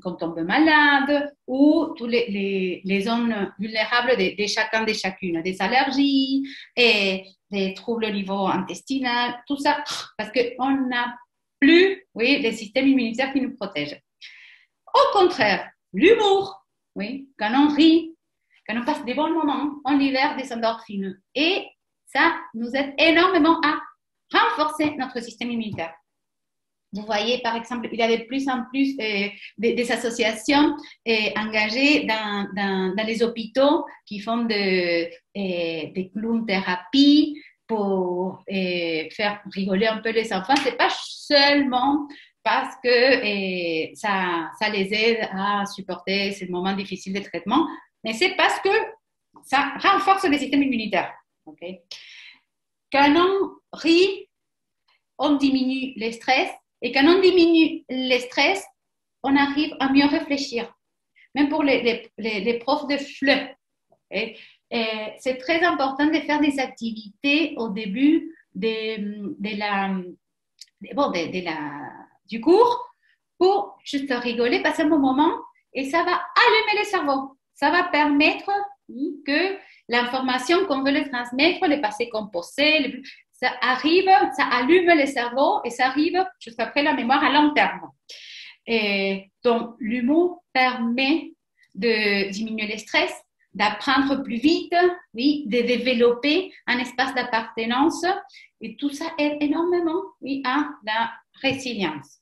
qu'on tombe malade ou toutes les zones vulnérables de chacun de chacune, des allergies et des troubles au niveau intestinal, tout ça, parce qu'on n'a plus le système immunitaire qui nous protège. Au contraire, l'humour, oui, quand on rit, quand on passe des bons moments, on libère des endorphines et ça nous aide énormément à renforcer notre système immunitaire. Vous voyez, par exemple, il y a de plus en plus des associations engagées dans les hôpitaux qui font des clown thérapies pour faire rigoler un peu les enfants. Ce n'est pas seulement parce que ça les aide à supporter ces moments difficiles de traitement, mais c'est parce que ça renforce le système immunitaire. Okay? Quand on rit, on diminue le stress. Et quand on diminue le stress, on arrive à mieux réfléchir. Même pour les profs de FLE. C'est très important de faire des activités au début du cours pour juste rigoler, passer un bon moment et ça va allumer le cerveau. Ça va permettre que l'information qu'on veut le transmettre, les passés composés, ça arrive, ça allume le cerveau et ça arrive jusqu'après la mémoire à long terme. Et donc, l'humour permet de diminuer le stress, d'apprendre plus vite, oui, de développer un espace d'appartenance et tout ça aide énormément à la résilience.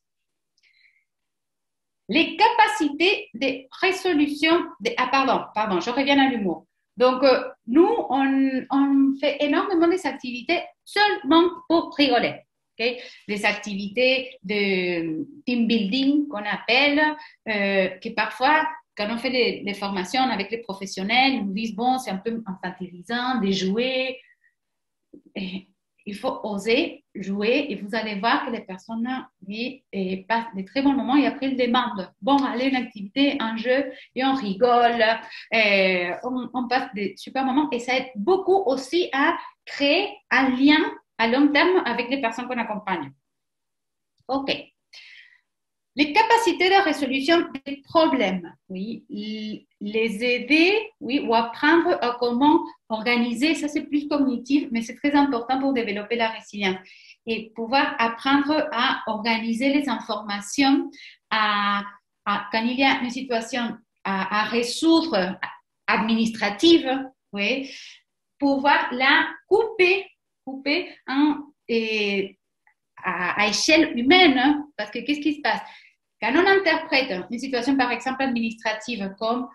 Les capacités de résolution, pardon, je reviens à l'humour. Donc, nous, on fait énormément des activités seulement pour rigoler. Okay? Des activités de team building qu'on appelle, que parfois, quand on fait des formations avec les professionnels, ils nous disent, bon, c'est un peu infantilisant de jouer. Et il faut oser jouer et vous allez voir que les personnes passent des très bons moments et après ils demandent, bon, allez, une activité, un jeu et on rigole, et on passe des super moments et ça aide beaucoup aussi à créer un lien à long terme avec les personnes qu'on accompagne. OK. Les capacités de résolution des problèmes, oui, les aider, oui, ou apprendre à comment organiser, ça c'est plus cognitif, mais c'est très important pour développer la résilience et pouvoir apprendre à organiser les informations, quand il y a une situation à résoudre administrative, oui, pouvoir la couper à échelle humaine, parce que qu'est-ce qui se passe? Quand on interprète une situation, par exemple, administrative comme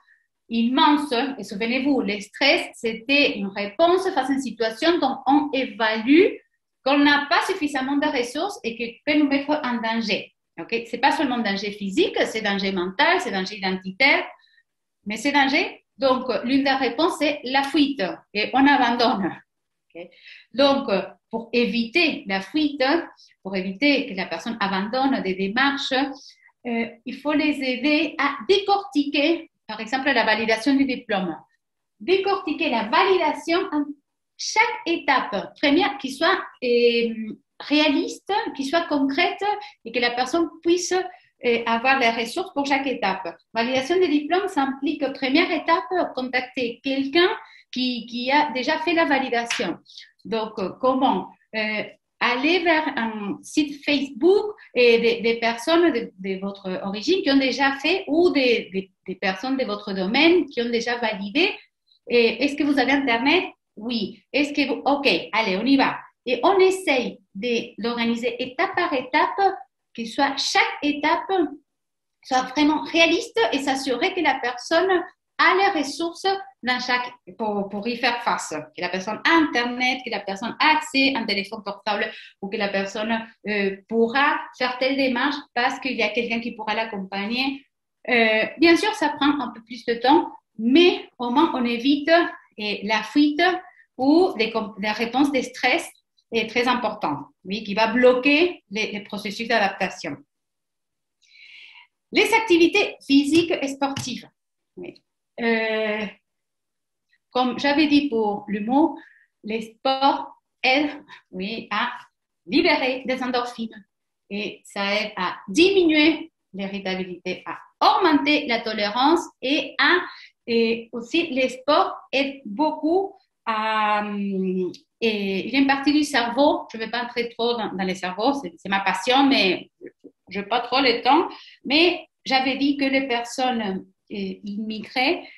immense, et souvenez-vous, le stress, c'était une réponse face à une situation dont on évalue qu'on n'a pas suffisamment de ressources et qui peut nous mettre en danger. Okay? Ce n'est pas seulement danger physique, c'est danger mental, c'est danger identitaire, mais c'est danger. Donc, l'une des réponses, c'est la fuite et on abandonne. Okay? Donc, pour éviter la fuite, pour éviter que la personne abandonne des démarches, il faut les aider à décortiquer, par exemple, la validation du diplôme. Décortiquer la validation en chaque étape, première, qui soit réaliste, qui soit concrète et que la personne puisse avoir les ressources pour chaque étape. Validation des diplômes, ça implique, première étape, contacter quelqu'un qui a déjà fait la validation. Donc, comment aller vers un site Facebook et des personnes de votre origine qui ont déjà fait ou des personnes de votre domaine qui ont déjà validé. Est-ce que vous avez Internet? Oui. Est-ce que vous... OK, allez, on y va. Et on essaye de l'organiser étape par étape, que soit chaque étape soit vraiment réaliste et s'assurer que la personne a les ressources pour y faire face. Que la personne a Internet, que la personne a accès à un téléphone portable ou que la personne pourra faire telle démarche parce qu'il y a quelqu'un qui pourra l'accompagner. Bien sûr, ça prend un peu plus de temps, mais au moins on évite la fuite ou des réponses de stress est très importante, oui, qui va bloquer les processus d'adaptation. Les activités physiques et sportives. Oui. Comme j'avais dit pour l'humour, les sports aident, oui, à libérer des endorphines et ça aide à diminuer l'irritabilité, à augmenter la tolérance et aussi les sports aident beaucoup à... Et il y a une partie du cerveau, je ne vais pas entrer trop dans les cerveaux, c'est ma passion, mais je n'ai pas trop le temps. Mais j'avais dit que les personnes immigrées,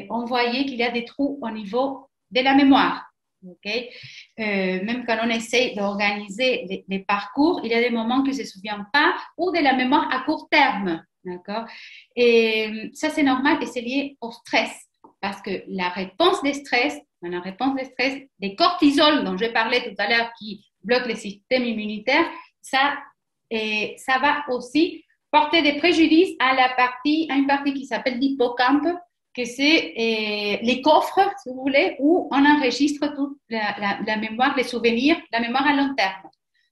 on voyait qu'il y a des trous au niveau de la mémoire. Okay? Même quand on essaie d'organiser les parcours, il y a des moments que ne se souvient pas ou de la mémoire à court terme. D'accord? Et ça, c'est normal et c'est lié au stress. Parce que la réponse de stress, des cortisol dont je parlais tout à l'heure qui bloquent le système immunitaire, ça va aussi porter des préjudices à une partie qui s'appelle l'hippocampe, que c'est les coffres, si vous voulez, où on enregistre toute la mémoire, les souvenirs, la mémoire à long terme.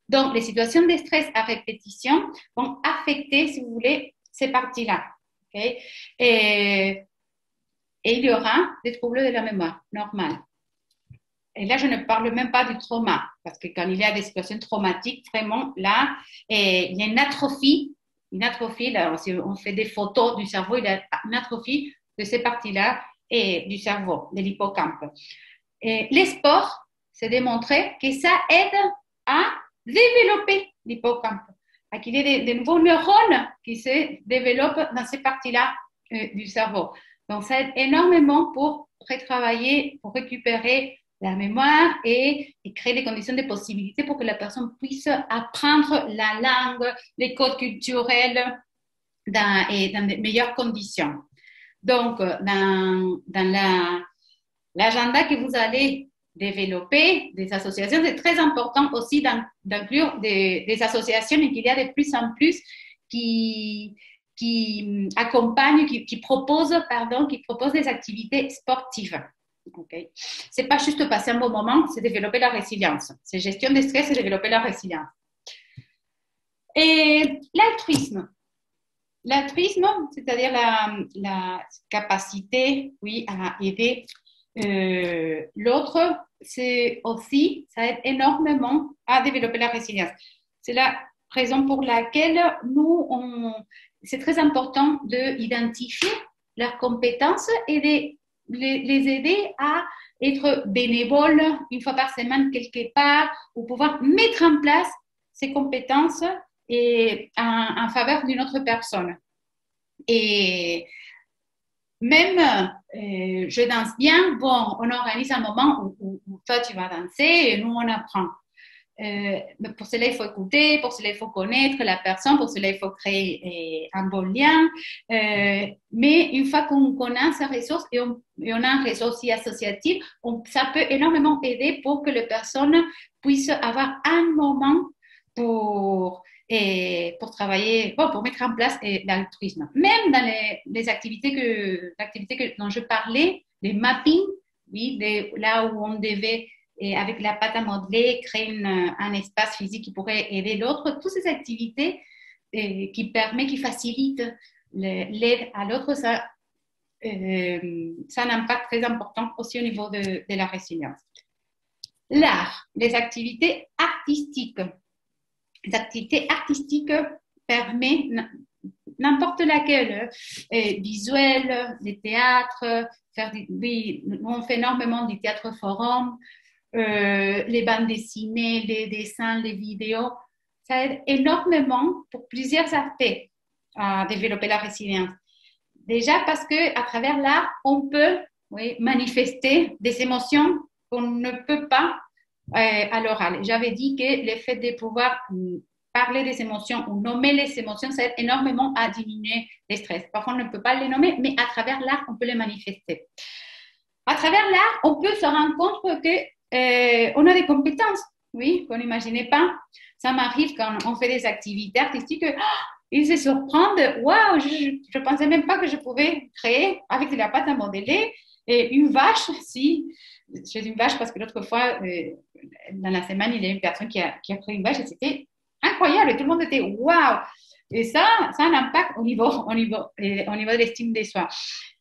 Donc, les situations de stress à répétition vont affecter, si vous voulez, ces parties-là. Okay? Et il y aura des troubles de la mémoire, normal. Et là, je ne parle même pas du trauma, parce que quand il y a des situations traumatiques, vraiment, là, il y a une atrophie, là, si on fait des photos du cerveau, il y a une atrophie de ces parties-là et du cerveau, de l'hippocampe. Les sports, c'est démontré que ça aide à développer l'hippocampe, à qu'il y ait de nouveaux neurones qui se développent dans ces parties-là du cerveau. Donc, ça aide énormément pour retravailler, pour récupérer la mémoire et créer des conditions de possibilité pour que la personne puisse apprendre la langue, les codes culturels dans de meilleures conditions. Donc, dans l'agenda que vous allez développer des associations, c'est très important aussi d'inclure des associations et qu'il y a de plus en plus qui accompagnent, qui proposent des activités sportives. Okay. C'est pas juste passer un bon moment, c'est développer la résilience. C'est gestion des stress et développer la résilience. Et l'altruisme. L'altruisme, c'est-à-dire la capacité, oui, à aider l'autre, c'est aussi, ça aide énormément à développer la résilience. C'est la raison pour laquelle c'est très important d'identifier leurs compétences et de les aider à être bénévoles une fois par semaine quelque part ou pouvoir mettre en place ces compétences en faveur d'une autre personne. Et même, je danse bien, bon, on organise un moment où toi tu vas danser et nous on apprend. Pour cela, il faut écouter, pour cela, il faut connaître la personne, pour cela, il faut créer un bon lien. Mais une fois qu'on a ces ressources et on a un réseau aussi associatif, ça peut énormément aider pour que les personnes puissent avoir un moment pour travailler, pour mettre en place l'altruisme. Même dans les activités dont je parlais, les mappings, oui, là où on devait et avec la pâte à modeler, créer un espace physique qui pourrait aider l'autre. Toutes ces activités qui facilitent l'aide à l'autre, ça a un impact très important aussi au niveau de la résilience. L'art, les activités artistiques. Les activités artistiques permettent n'importe laquelle, visuel, des théâtres, nous on fait énormément du théâtre forum, les bandes dessinées, les dessins, les vidéos, ça aide énormément pour plusieurs aspects à développer la résilience. Déjà parce qu'à travers l'art, on peut manifester des émotions qu'on ne peut pas à l'oral. J'avais dit que le fait de pouvoir parler des émotions ou nommer les émotions, ça aide énormément à diminuer les stress. Parfois, on ne peut pas les nommer, mais à travers l'art, on peut les manifester. À travers l'art, on peut se rendre compte qu'on a des compétences, oui, qu'on n'imaginait pas. Ça m'arrive quand on fait des activités artistiques, ils se surprennent, waouh, je ne pensais même pas que je pouvais créer avec de la pâte à modeler et une vache, si. Je suis une vache parce que l'autre fois, dans la semaine, il y a une personne qui a créé une vache et c'était incroyable et tout le monde était waouh. Et ça a un impact au niveau de l'estime de soi.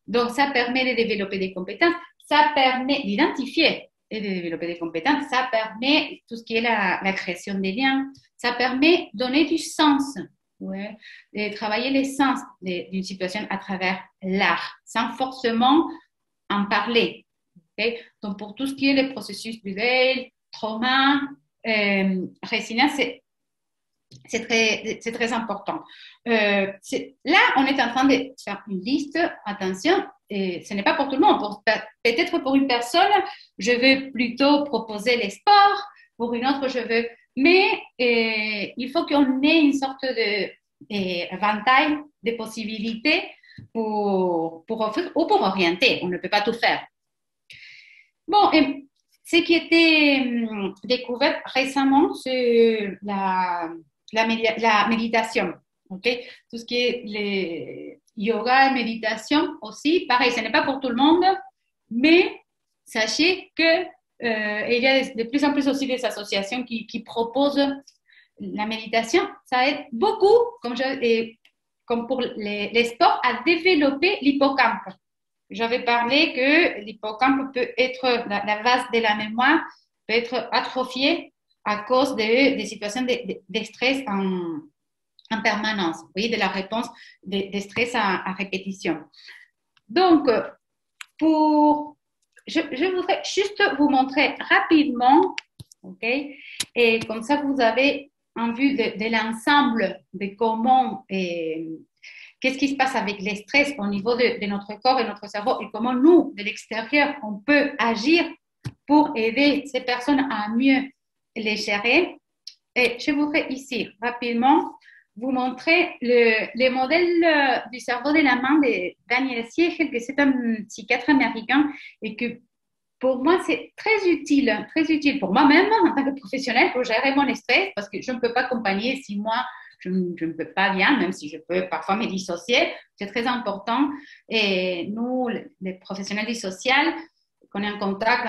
Donc, ça permet de développer des compétences, ça permet d'identifier et de développer des compétences, ça permet tout ce qui est la création des liens, ça permet de donner du sens, ouais, de travailler les sens d'une situation à travers l'art, sans forcément en parler. Okay? Donc, pour tout ce qui est le processus du deuil, trauma, résilience, c'est très important. Là, on est en train de faire une liste. Attention, et ce n'est pas pour tout le monde. Peut-être pour une personne, je veux plutôt proposer les sports. Pour une autre, je veux... Mais il faut qu'on ait une sorte de ventail de possibilités pour offrir ou pour orienter. On ne peut pas tout faire. Bon, et ce qui a été découvert récemment, c'est la méditation. Okay? Tout ce qui est le yoga et méditation aussi, pareil, ce n'est pas pour tout le monde, mais sachez que il y a de plus en plus aussi des associations qui proposent la méditation. Ça aide beaucoup, comme pour les sports, à développer l'hippocampe. J'avais parlé que l'hippocampe peut être, la base de la mémoire peut être atrophiée à cause des situations de stress en permanence, oui, de la réponse de stress à répétition. Donc, je voudrais juste vous montrer rapidement, ok, et comme ça vous avez en vue de l'ensemble de comment qu'est-ce qui se passe avec les stress au niveau de notre corps et notre cerveau et comment nous, de l'extérieur, on peut agir pour aider ces personnes à mieux les gérer. Et je voudrais ici rapidement vous montrer le modèle du cerveau de la main de Daniel Siegel, que c'est un psychiatre américain et que pour moi, c'est très utile pour moi-même en tant que professionnelle pour gérer mon stress parce que je ne peux pas accompagner si moi, je ne peux pas bien, même si je peux parfois me dissocier. C'est très important. Et nous, les professionnels du social, qu'on est en contact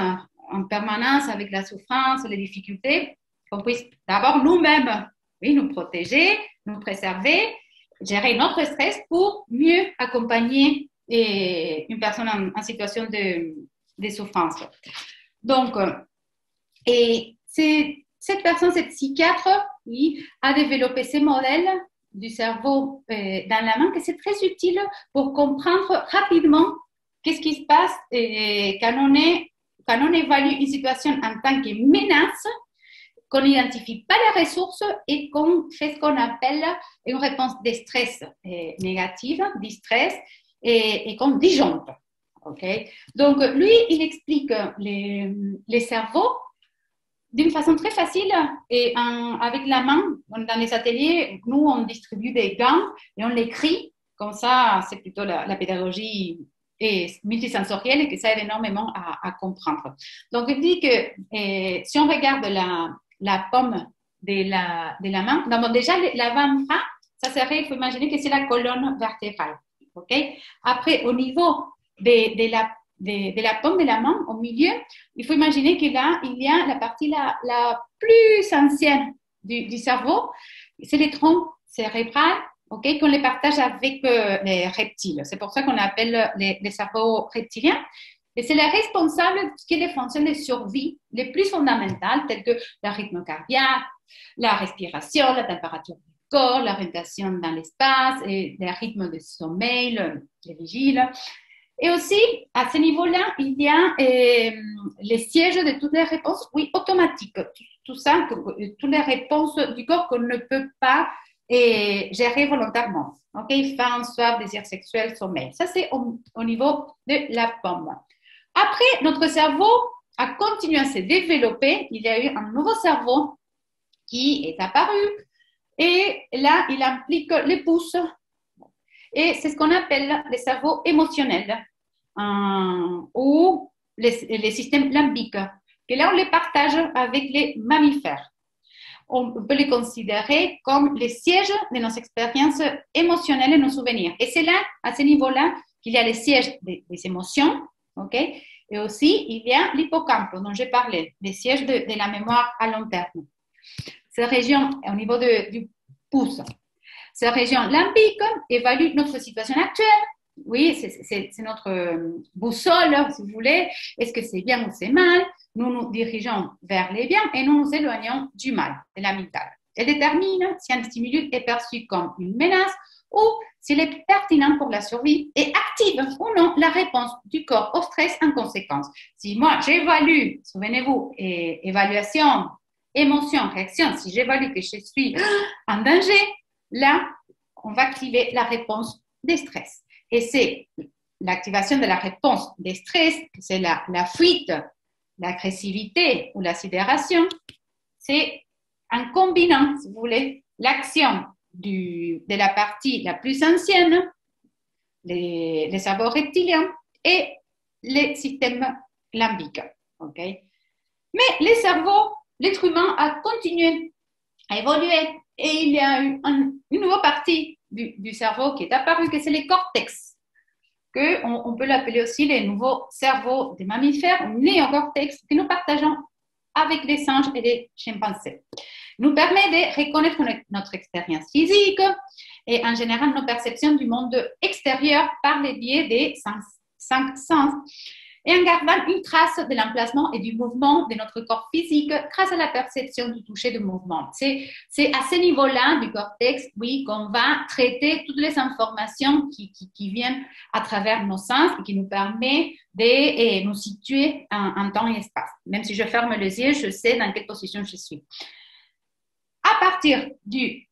en permanence avec la souffrance, les difficultés, qu'on puisse d'abord nous-mêmes nous protéger, nous préserver, gérer notre stress pour mieux accompagner une personne en situation de souffrance. Donc, et cette personne, cette psychiatre, oui, a développé ces modèles du cerveau dans la main, que c'est très utile pour comprendre rapidement qu'est-ce qui se passe quand on évalue une situation en tant que menace, qu'on n'identifie pas les ressources et qu'on fait ce qu'on appelle une réponse de stress négative, du stress, et qu'on disjoncte. Okay? Donc, lui, il explique les cerveaux d'une façon très facile et avec la main. Dans les ateliers, nous, on distribue des gants et on l'écrit. Comme ça, c'est plutôt la pédagogie multisensorielle et que ça aide énormément à comprendre. Donc, il dit que si on regarde la paume de la main, donc déjà, l'avant-bras, ça serait, il faut imaginer que c'est la colonne vertébrale. Okay? Après, au niveau de la paume de la main, au milieu, il faut imaginer que là, il y a la partie la plus ancienne du cerveau, c'est les troncs cérébrales, okay, qu'on les partage avec les reptiles. C'est pour ça qu'on appelle les cerveaux reptiliens. Et c'est les responsables de ce qui est les fonctions de survie les plus fondamentales, telles que le rythme cardiaque, la respiration, la température du corps, l'orientation dans l'espace, et les rythmes de sommeil, les vigiles. Et aussi, à ce niveau-là, il y a les sièges de toutes les réponses, oui, automatiques. Tout ça, toutes les réponses du corps qu'on ne peut pas gérer volontairement. Okay? Faim, soif, désir sexuel, sommeil. Ça, c'est au niveau de la paume. Après, notre cerveau a continué à se développer. Il y a eu un nouveau cerveau qui est apparu. Et là, il implique les pouces. Et c'est ce qu'on appelle le cerveau émotionnel ou les systèmes limbiques, que là, on les partage avec les mammifères. On peut les considérer comme les sièges de nos expériences émotionnelles et nos souvenirs. Et c'est là, à ce niveau-là, qu'il y a les sièges des émotions, ok? Et aussi, il y a l'hippocampe dont j'ai parlé, les sièges de la mémoire à long terme. Cette région, au niveau du pouce, cette région limbique évalue notre situation actuelle. Oui, c'est notre boussole, si vous voulez. Est-ce que c'est bien ou c'est mal? Nous nous dirigeons vers les biens et nous nous éloignons du mal, de l'amygdale. Elle détermine si un stimulus est perçu comme une menace ou s'il est pertinent pour la survie et active ou non la réponse du corps au stress en conséquence. Si moi, j'évalue, souvenez-vous, évaluation, émotion, réaction, si j'évalue que je suis en danger, là, on va activer la réponse des stress. Et c'est l'activation de la réponse des stress, c'est la fuite, l'agressivité ou la sidération. C'est en combinant, si vous voulez, l'action de la partie la plus ancienne, les cerveaux reptiliens et les systèmes limbiques. Okay? Mais les cerveaux, l'être humain a continué à évoluer et il y a eu une nouvelle partie du cerveau qui est apparue, que c'est les cortex, qu'on peut l'appeler aussi les nouveaux cerveaux des mammifères, ou néocortex, que nous partageons avec les singes et les chimpanzés. Nous permet de reconnaître notre expérience physique et en général nos perceptions du monde extérieur par le biais des cinq sens et en gardant une trace de l'emplacement et du mouvement de notre corps physique grâce à la perception du toucher de mouvement. C'est à ce niveau-là du cortex, oui, qu'on va traiter toutes les informations qui viennent à travers nos sens et qui nous permet de nous situer en temps et espace. Même si je ferme les yeux, je sais dans quelle position je suis. À partir du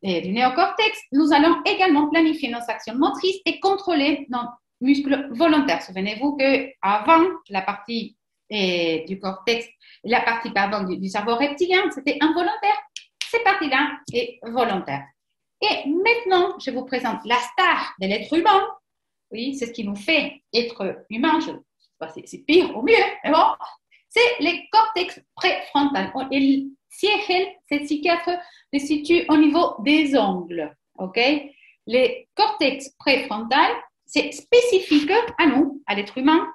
néocortex, nous allons également planifier nos actions motrices et contrôler nos muscles volontaires. Souvenez-vous qu'avant, la partie du cortex, la partie du cerveau reptilien, c'était involontaire. Cette partie-là est volontaire. Et maintenant, je vous présente la star de l'être humain. Oui, c'est ce qui nous fait être humain. Je ne sais pas si c'est pire ou mieux, mais bon, c'est le cortex préfrontal. Et cette psychiatre se situe au niveau des ongles. Okay? Le cortex préfrontal, c'est spécifique à nous, à l'être humain.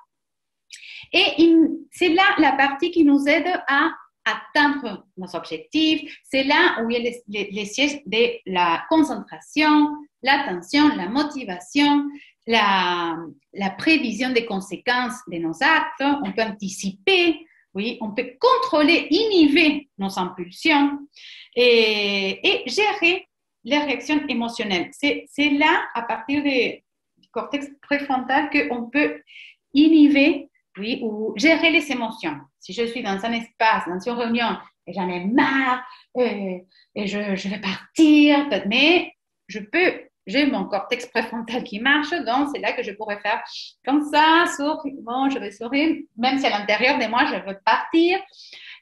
Et c'est là la partie qui nous aide à atteindre nos objectifs. C'est là où il y a les sièges de la concentration, l'attention, la motivation, la prévision des conséquences de nos actes. On peut anticiper, oui, on peut contrôler, inhiber nos impulsions et gérer les réactions émotionnelles. C'est là, à partir du cortex préfrontal, qu'on peut inhiber, oui, ou gérer les émotions. Si je suis dans un espace, dans une réunion, et j'en ai marre, et je vais partir, mais j'ai mon cortex préfrontal qui marche, donc c'est là que je pourrais faire comme ça, sourire, bon, je vais sourire, même si à l'intérieur de moi, je veux partir.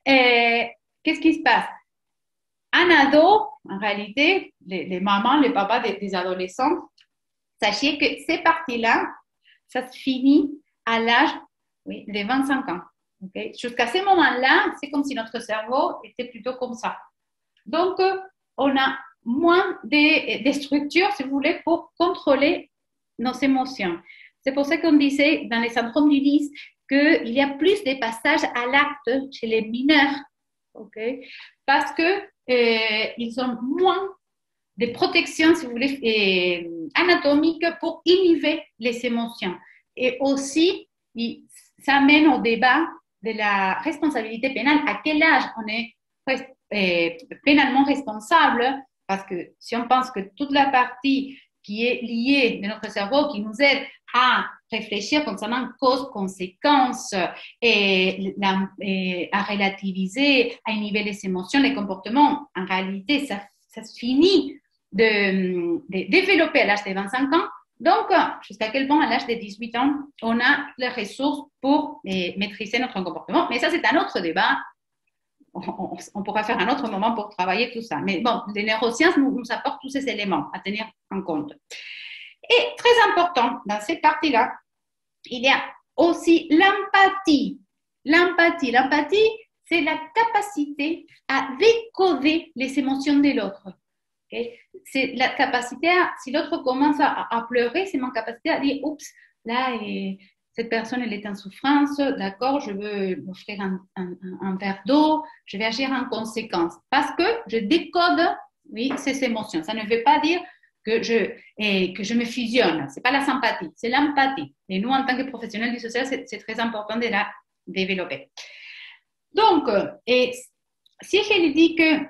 Et qu'est-ce qui se passe? Un ado, en réalité, les mamans, les papas des adolescents, sachez que ces parties-là, ça se finit à l'âge de 25 ans. Okay? Jusqu'à ce moment-là, c'est comme si notre cerveau était plutôt comme ça. Donc, on a moins de structures, si vous voulez, pour contrôler nos émotions. C'est pour ça qu'on disait dans les syndromes d'Ulysse qu'il y a plus de passages à l'acte chez les mineurs. Okay? Parce qu'ils ont moins de protection, si vous voulez, anatomique pour inhiber les émotions. Et aussi, ça mène au débat de la responsabilité pénale. À quel âge on est pénalement responsable? Parce que si on pense que toute la partie qui est liée de notre cerveau, qui nous aide à réfléchir concernant cause-conséquence et à relativiser, à inhiber les émotions, les comportements, en réalité, ça se finit de développer à l'âge de 25 ans. Donc, jusqu'à quel point, à l'âge de 18 ans, on a les ressources pour maîtriser notre comportement. Mais ça, c'est un autre débat on pourra faire un autre moment pour travailler tout ça. Mais bon, les neurosciences nous apportent tous ces éléments à tenir en compte. Et très important, dans cette partie-là, il y a aussi l'empathie. L'empathie, c'est la capacité à décoder les émotions de l'autre. Okay? C'est la capacité si l'autre commence à pleurer, c'est ma capacité à dire, oups, là, cette personne, elle est en souffrance, d'accord, je veux lui offrir un verre d'eau, je vais agir en conséquence parce que je décode, oui, ces émotions. Ça ne veut pas dire que je me fusionne. Ce n'est pas la sympathie, c'est l'empathie. Et nous, en tant que professionnels du social, c'est très important de la développer. Donc, si je lui dis que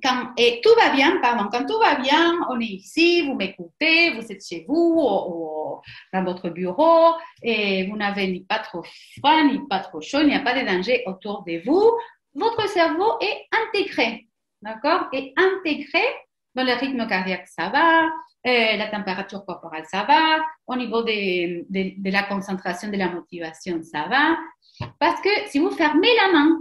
quand tout va bien, quand tout va bien, on est ici, vous m'écoutez, vous êtes chez vous, dans votre bureau, et vous n'avez ni pas trop froid, ni pas trop chaud, il n'y a pas de danger autour de vous, votre cerveau est intégré, d'accord? Et intégré dans le rythme cardiaque, ça va, la température corporelle, ça va, au niveau de la concentration, de la motivation, ça va, parce que si vous fermez la main,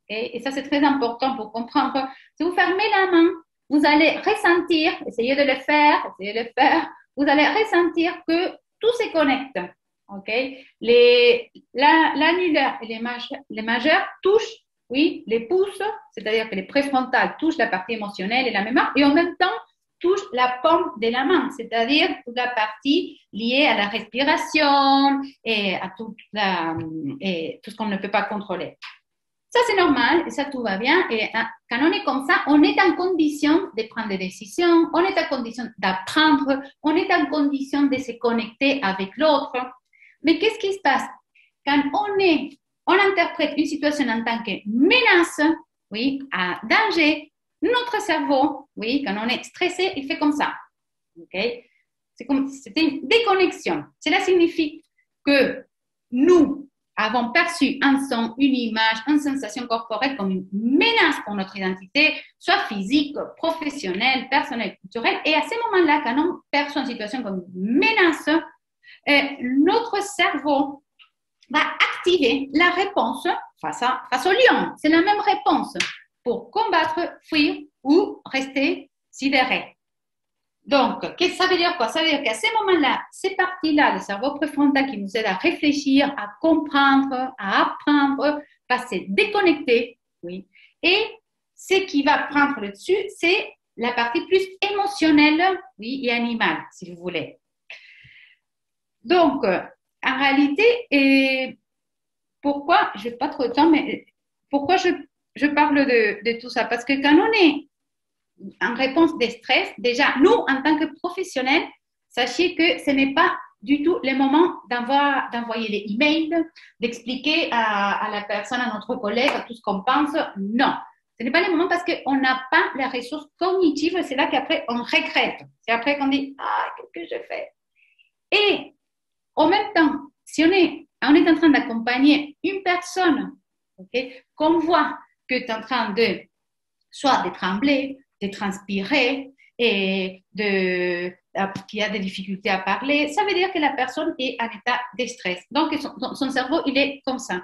et ça c'est très important pour comprendre, si vous fermez la main, vous allez ressentir, essayez de le faire, vous allez ressentir que tout se connecte. Okay? L'annulaire et les majeurs touchent, oui, les pouces, c'est-à-dire que les préfrontales touchent la partie émotionnelle et la mémoire, et en même temps touchent la paume de la main, c'est-à-dire toute la partie liée à la respiration et à tout ce qu'on ne peut pas contrôler. Ça, c'est normal, et ça, tout va bien. Et quand on est comme ça, on est en condition de prendre des décisions, on est en condition d'apprendre, on est en condition de se connecter avec l'autre. Mais qu'est-ce qui se passe? Quand on interprète une situation en tant que menace, oui, à danger, notre cerveau, oui, quand on est stressé, il fait comme ça. Okay? C'était une déconnexion. Cela signifie que nous avons perçu un son, une image, une sensation corporelle comme une menace pour notre identité, soit physique, professionnelle, personnelle, culturelle. Et à ce moment-là, quand on perçoit une situation comme une menace, notre cerveau va activer la réponse face au lion. C'est la même réponse pour combattre, fuir ou rester sidéré. Donc, ça veut dire quoi? Ça veut dire qu'à ces moments-là, ces parties-là, le cerveau préfrontal qui nous aide à réfléchir, à comprendre, à apprendre, va se déconnecter, oui. Et ce qui va prendre le dessus, c'est la partie plus émotionnelle, oui, et animale, si vous voulez. Donc, en réalité, pourquoi, je n'ai pas trop de temps, mais pourquoi je parle de tout ça? Parce que quand on est en réponse de stress, déjà, nous, en tant que professionnels, sachez que ce n'est pas du tout le moment d'envoyer les emails, d'expliquer à la personne, à notre collègue, à tout ce qu'on pense. Non, ce n'est pas le moment parce qu'on n'a pas la ressource cognitive. C'est là qu'après, on regrette. C'est après qu'on dit « Ah, qu'est-ce que je fais ?» Et en même temps, si on est en train d'accompagner une personne, okay, qu'on voit que tu es en train soit de trembler, de transpirer et qui a des difficultés à parler, ça veut dire que la personne est en état de stress. Donc, son cerveau, il est comme ça.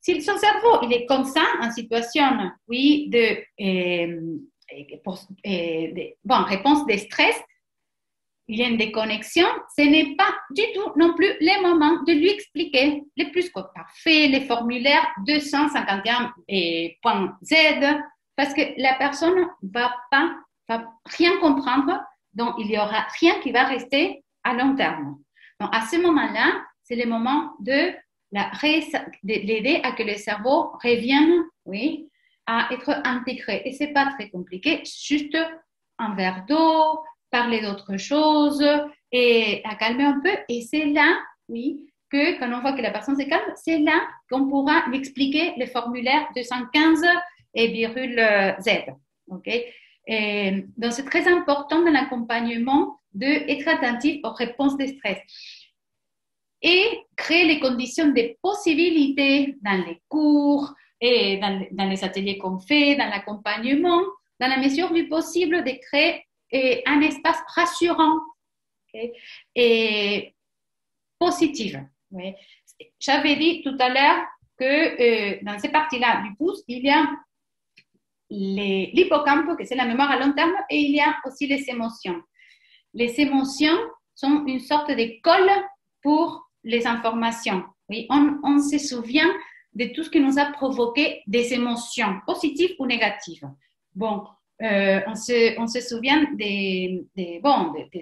Si son cerveau, il est comme ça, en situation, oui, réponse de stress, il y a une déconnexion, ce n'est pas du tout non plus le moment de lui expliquer les plus parfaits, les formulaires 251.z, parce que la personne va rien comprendre, donc il n'y aura rien qui va rester à long terme. Donc à ce moment-là, c'est le moment de l'aider à que le cerveau revienne, oui, à être intégré. Et ce n'est pas très compliqué, juste un verre d'eau, parler d'autre chose et à calmer un peu. Et c'est là, oui, que quand on voit que la personne se calme, c'est là qu'on pourra lui expliquer le formulaire 215 et virgule Z. Okay? Et donc, c'est très important dans l'accompagnement d'être attentif aux réponses de stress et créer les conditions de possibilités dans les cours et dans les ateliers qu'on fait, dans l'accompagnement, dans la mesure du possible de créer un espace rassurant, okay, et positif. Oui. J'avais dit tout à l'heure que dans ces parties-là du pouce, il y a l'hippocampe, que c'est la mémoire à long terme, et il y a aussi les émotions. Les émotions sont une sorte de colle pour les informations. Oui, on se souvient de tout ce qui nous a provoqué des émotions, positives ou négatives. Bon, on se souvient des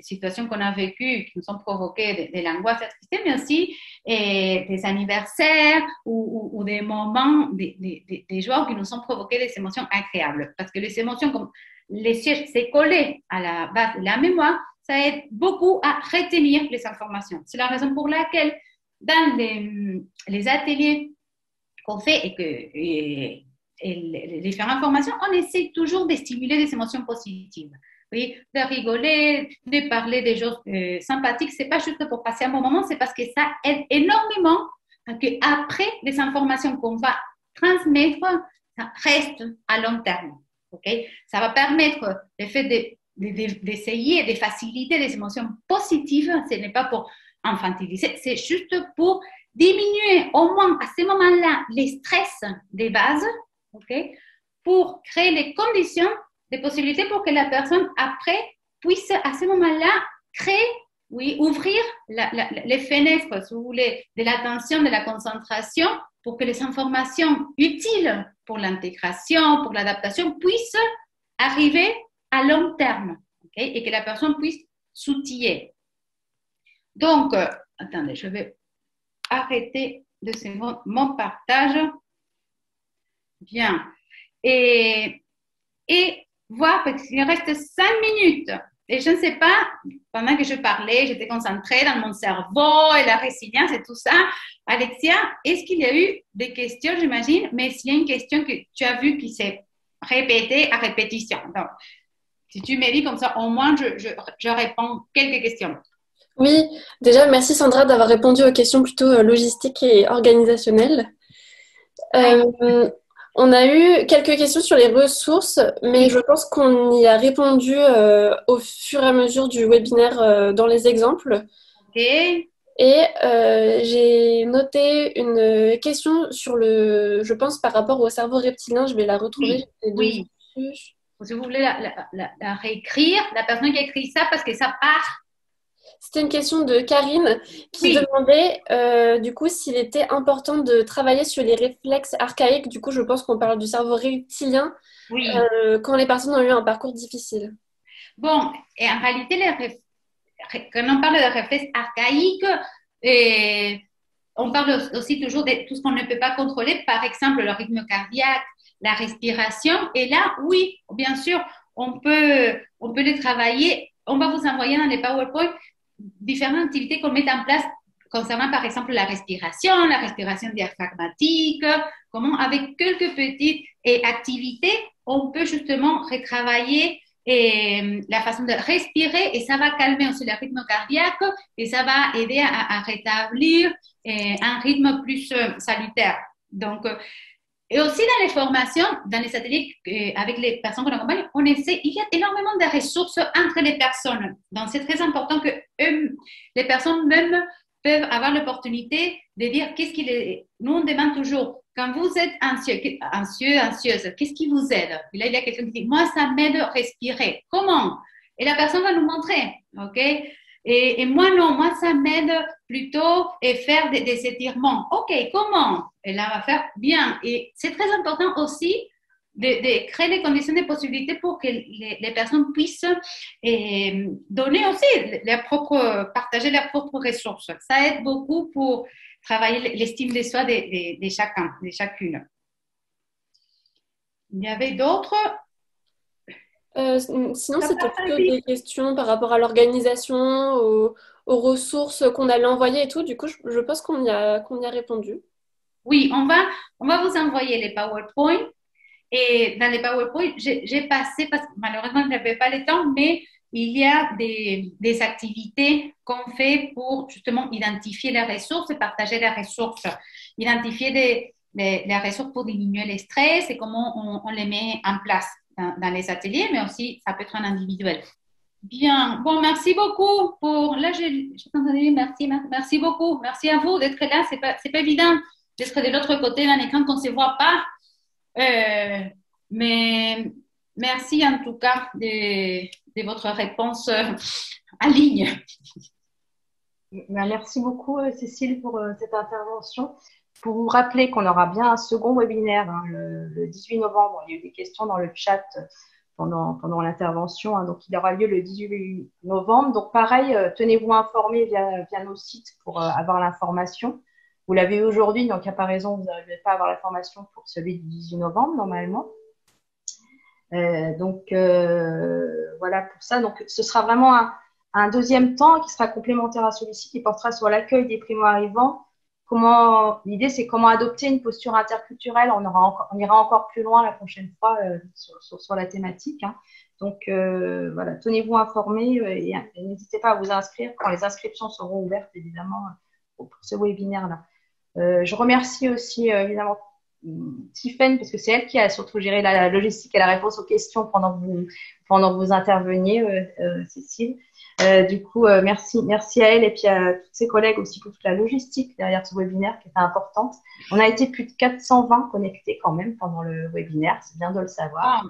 situations qu'on a vécues qui nous ont provoqué de l'angoisse, la tristesse, mais aussi des anniversaires ou des moments, des jours qui nous ont provoqué des émotions agréables. Parce que les émotions, comme les sièges, c'est collé à la base de la mémoire, ça aide beaucoup à retenir les informations. C'est la raison pour laquelle dans les ateliers qu'on fait et les différentes formations, on essaie toujours de stimuler des émotions positives. Oui, de rigoler, de parler des choses sympathiques. C'est pas juste pour passer un bon moment, c'est parce que ça aide énormément à que après les informations qu'on va transmettre, ça reste à long terme. Okay? Ça va permettre le fait d'essayer de faciliter les émotions positives. Ce n'est pas pour infantiliser, c'est juste pour diminuer au moins à ce moment-là les stress des bases, okay, pour créer les conditions, des possibilités pour que la personne après puisse à ce moment-là créer, oui, ouvrir les fenêtres, si vous voulez, de l'attention, de la concentration, pour que les informations utiles pour l'intégration, pour l'adaptation puissent arriver à long terme, okay, et que la personne puisse s'outiller. Donc, attendez, je vais arrêter de mon partage. Bien. Et voir, parce qu'il reste 5 minutes. Et je ne sais pas, pendant que je parlais, j'étais concentrée dans mon cerveau et la résilience et tout ça. Alexia, est-ce qu'il y a eu des questions, j'imagine, mais s'il y a une question que tu as vue qui s'est répétée à répétition. Donc, si tu me dis comme ça, au moins, je réponds quelques questions. Oui, déjà, merci Sandra d'avoir répondu aux questions plutôt logistiques et organisationnelles. On a eu quelques questions sur les ressources, mais je pense qu'on y a répondu au fur et à mesure du webinaire dans les exemples. Ok. Et j'ai noté une question sur je pense par rapport au cerveau reptilien, je vais la retrouver. Oui. Si vous voulez la réécrire, la personne qui a écrit ça, parce que ça part. C'était une question de Karine qui demandait du coup s'il était important de travailler sur les réflexes archaïques. Du coup, je pense qu'on parle du cerveau reptilien quand les personnes ont eu un parcours difficile. Bon, et en réalité, quand on parle de réflexes archaïques, on parle aussi toujours de tout ce qu'on ne peut pas contrôler, par exemple le rythme cardiaque, la respiration. Et là, oui, bien sûr, on peut les travailler. On va vous envoyer dans les PowerPoint différentes activités qu'on met en place concernant, par exemple, la respiration diaphragmatique, comment, avec quelques petites activités, on peut justement retravailler la façon de respirer et ça va calmer aussi le rythme cardiaque et ça va aider à rétablir un rythme plus salutaire. Donc, et aussi dans les formations, dans les ateliers avec les personnes qu'on accompagne, il y a énormément de ressources entre les personnes. Donc, c'est très important que les personnes même peuvent avoir l'opportunité de dire qu'est-ce qui les... Nous, on demande toujours, quand vous êtes anxieuse, qu'est-ce qui vous aide? Et là, il y a quelqu'un qui dit, moi, ça m'aide à respirer. Comment? Et la personne va nous montrer, ok? Et moi, non, moi, ça m'aide plutôt à faire des étirements. Ok, comment? Et là, on va faire bien. Et c'est très important aussi de créer les conditions de possibilité pour que les personnes puissent donner aussi partager leurs propres ressources. Ça aide beaucoup pour travailler l'estime de soi de chacun, de chacune. Il y avait d'autres? Sinon, c'était plutôt des questions par rapport à l'organisation, aux ressources qu'on allait envoyer et tout. Du coup, je pense qu'on y a répondu. Oui, on va vous envoyer les PowerPoint. Et dans les PowerPoint, j'ai passé, parce que malheureusement, je n'avais pas le temps, mais il y a des activités qu'on fait pour justement identifier les ressources et partager les ressources. Identifier les ressources pour diminuer le stress et comment on les met en place dans les ateliers, mais aussi ça peut être en individuel. Bien, bon, merci beaucoup pour... Là, je t'entendais, merci beaucoup. Merci à vous d'être là, c'est pas évident d'être de l'autre côté d'un écran qu'on ne se voit pas. Mais merci en tout cas de votre réponse en ligne. Merci beaucoup, Cécile, pour cette intervention. Pour vous rappeler qu'on aura bien un second webinaire le 18 novembre. Il y a eu des questions dans le chat pendant l'intervention. Donc, il aura lieu le 18 novembre. Donc, pareil, tenez-vous informés via nos sites pour avoir l'information. Vous l'avez eu aujourd'hui, donc il n'y a pas raison, vous n'arrivez pas à avoir l'information pour celui du 18 novembre, normalement. Voilà pour ça. Donc, ce sera vraiment un deuxième temps qui sera complémentaire à celui-ci, qui portera sur l'accueil des primo-arrivants. L'idée, c'est comment adopter une posture interculturelle. On ira encore plus loin la prochaine fois sur la thématique. Hein. Donc, voilà, tenez-vous informés et n'hésitez pas à vous inscrire quand les inscriptions seront ouvertes, évidemment, pour ce webinaire-là. Je remercie aussi, évidemment, Tiffaine, parce que c'est elle qui a surtout géré la logistique et la réponse aux questions pendant que vous interveniez, Cécile. Du coup, merci à elle et puis à tous ses collègues aussi pour toute la logistique derrière ce webinaire qui était importante. On a été plus de 420 connectés quand même pendant le webinaire, c'est bien de le savoir.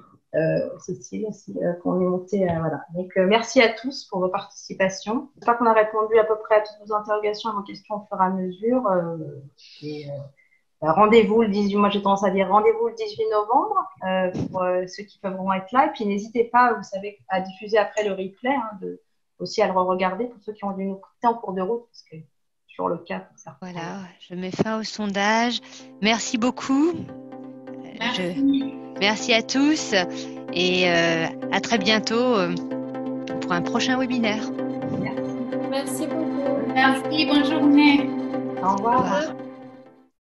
Cécile aussi, qu'on est monté, voilà. Donc, merci à tous pour vos participations. J'espère qu'on a répondu à peu près à toutes vos interrogations, à vos questions au fur et à mesure. Rendez-vous le 18, moi j'ai tendance à dire rendez-vous le 18 novembre pour ceux qui peuvent être là. Et puis n'hésitez pas, vous savez, à diffuser après le replay, hein, aussi à le re-regarder pour ceux qui ont dû nous écouter en cours de route, parce que c'est toujours le cas pour certains. Voilà, je mets fin au sondage. Merci beaucoup. Merci à tous et à très bientôt pour un prochain webinaire. Merci. Merci beaucoup. Merci, bonne journée. Au revoir. Au revoir.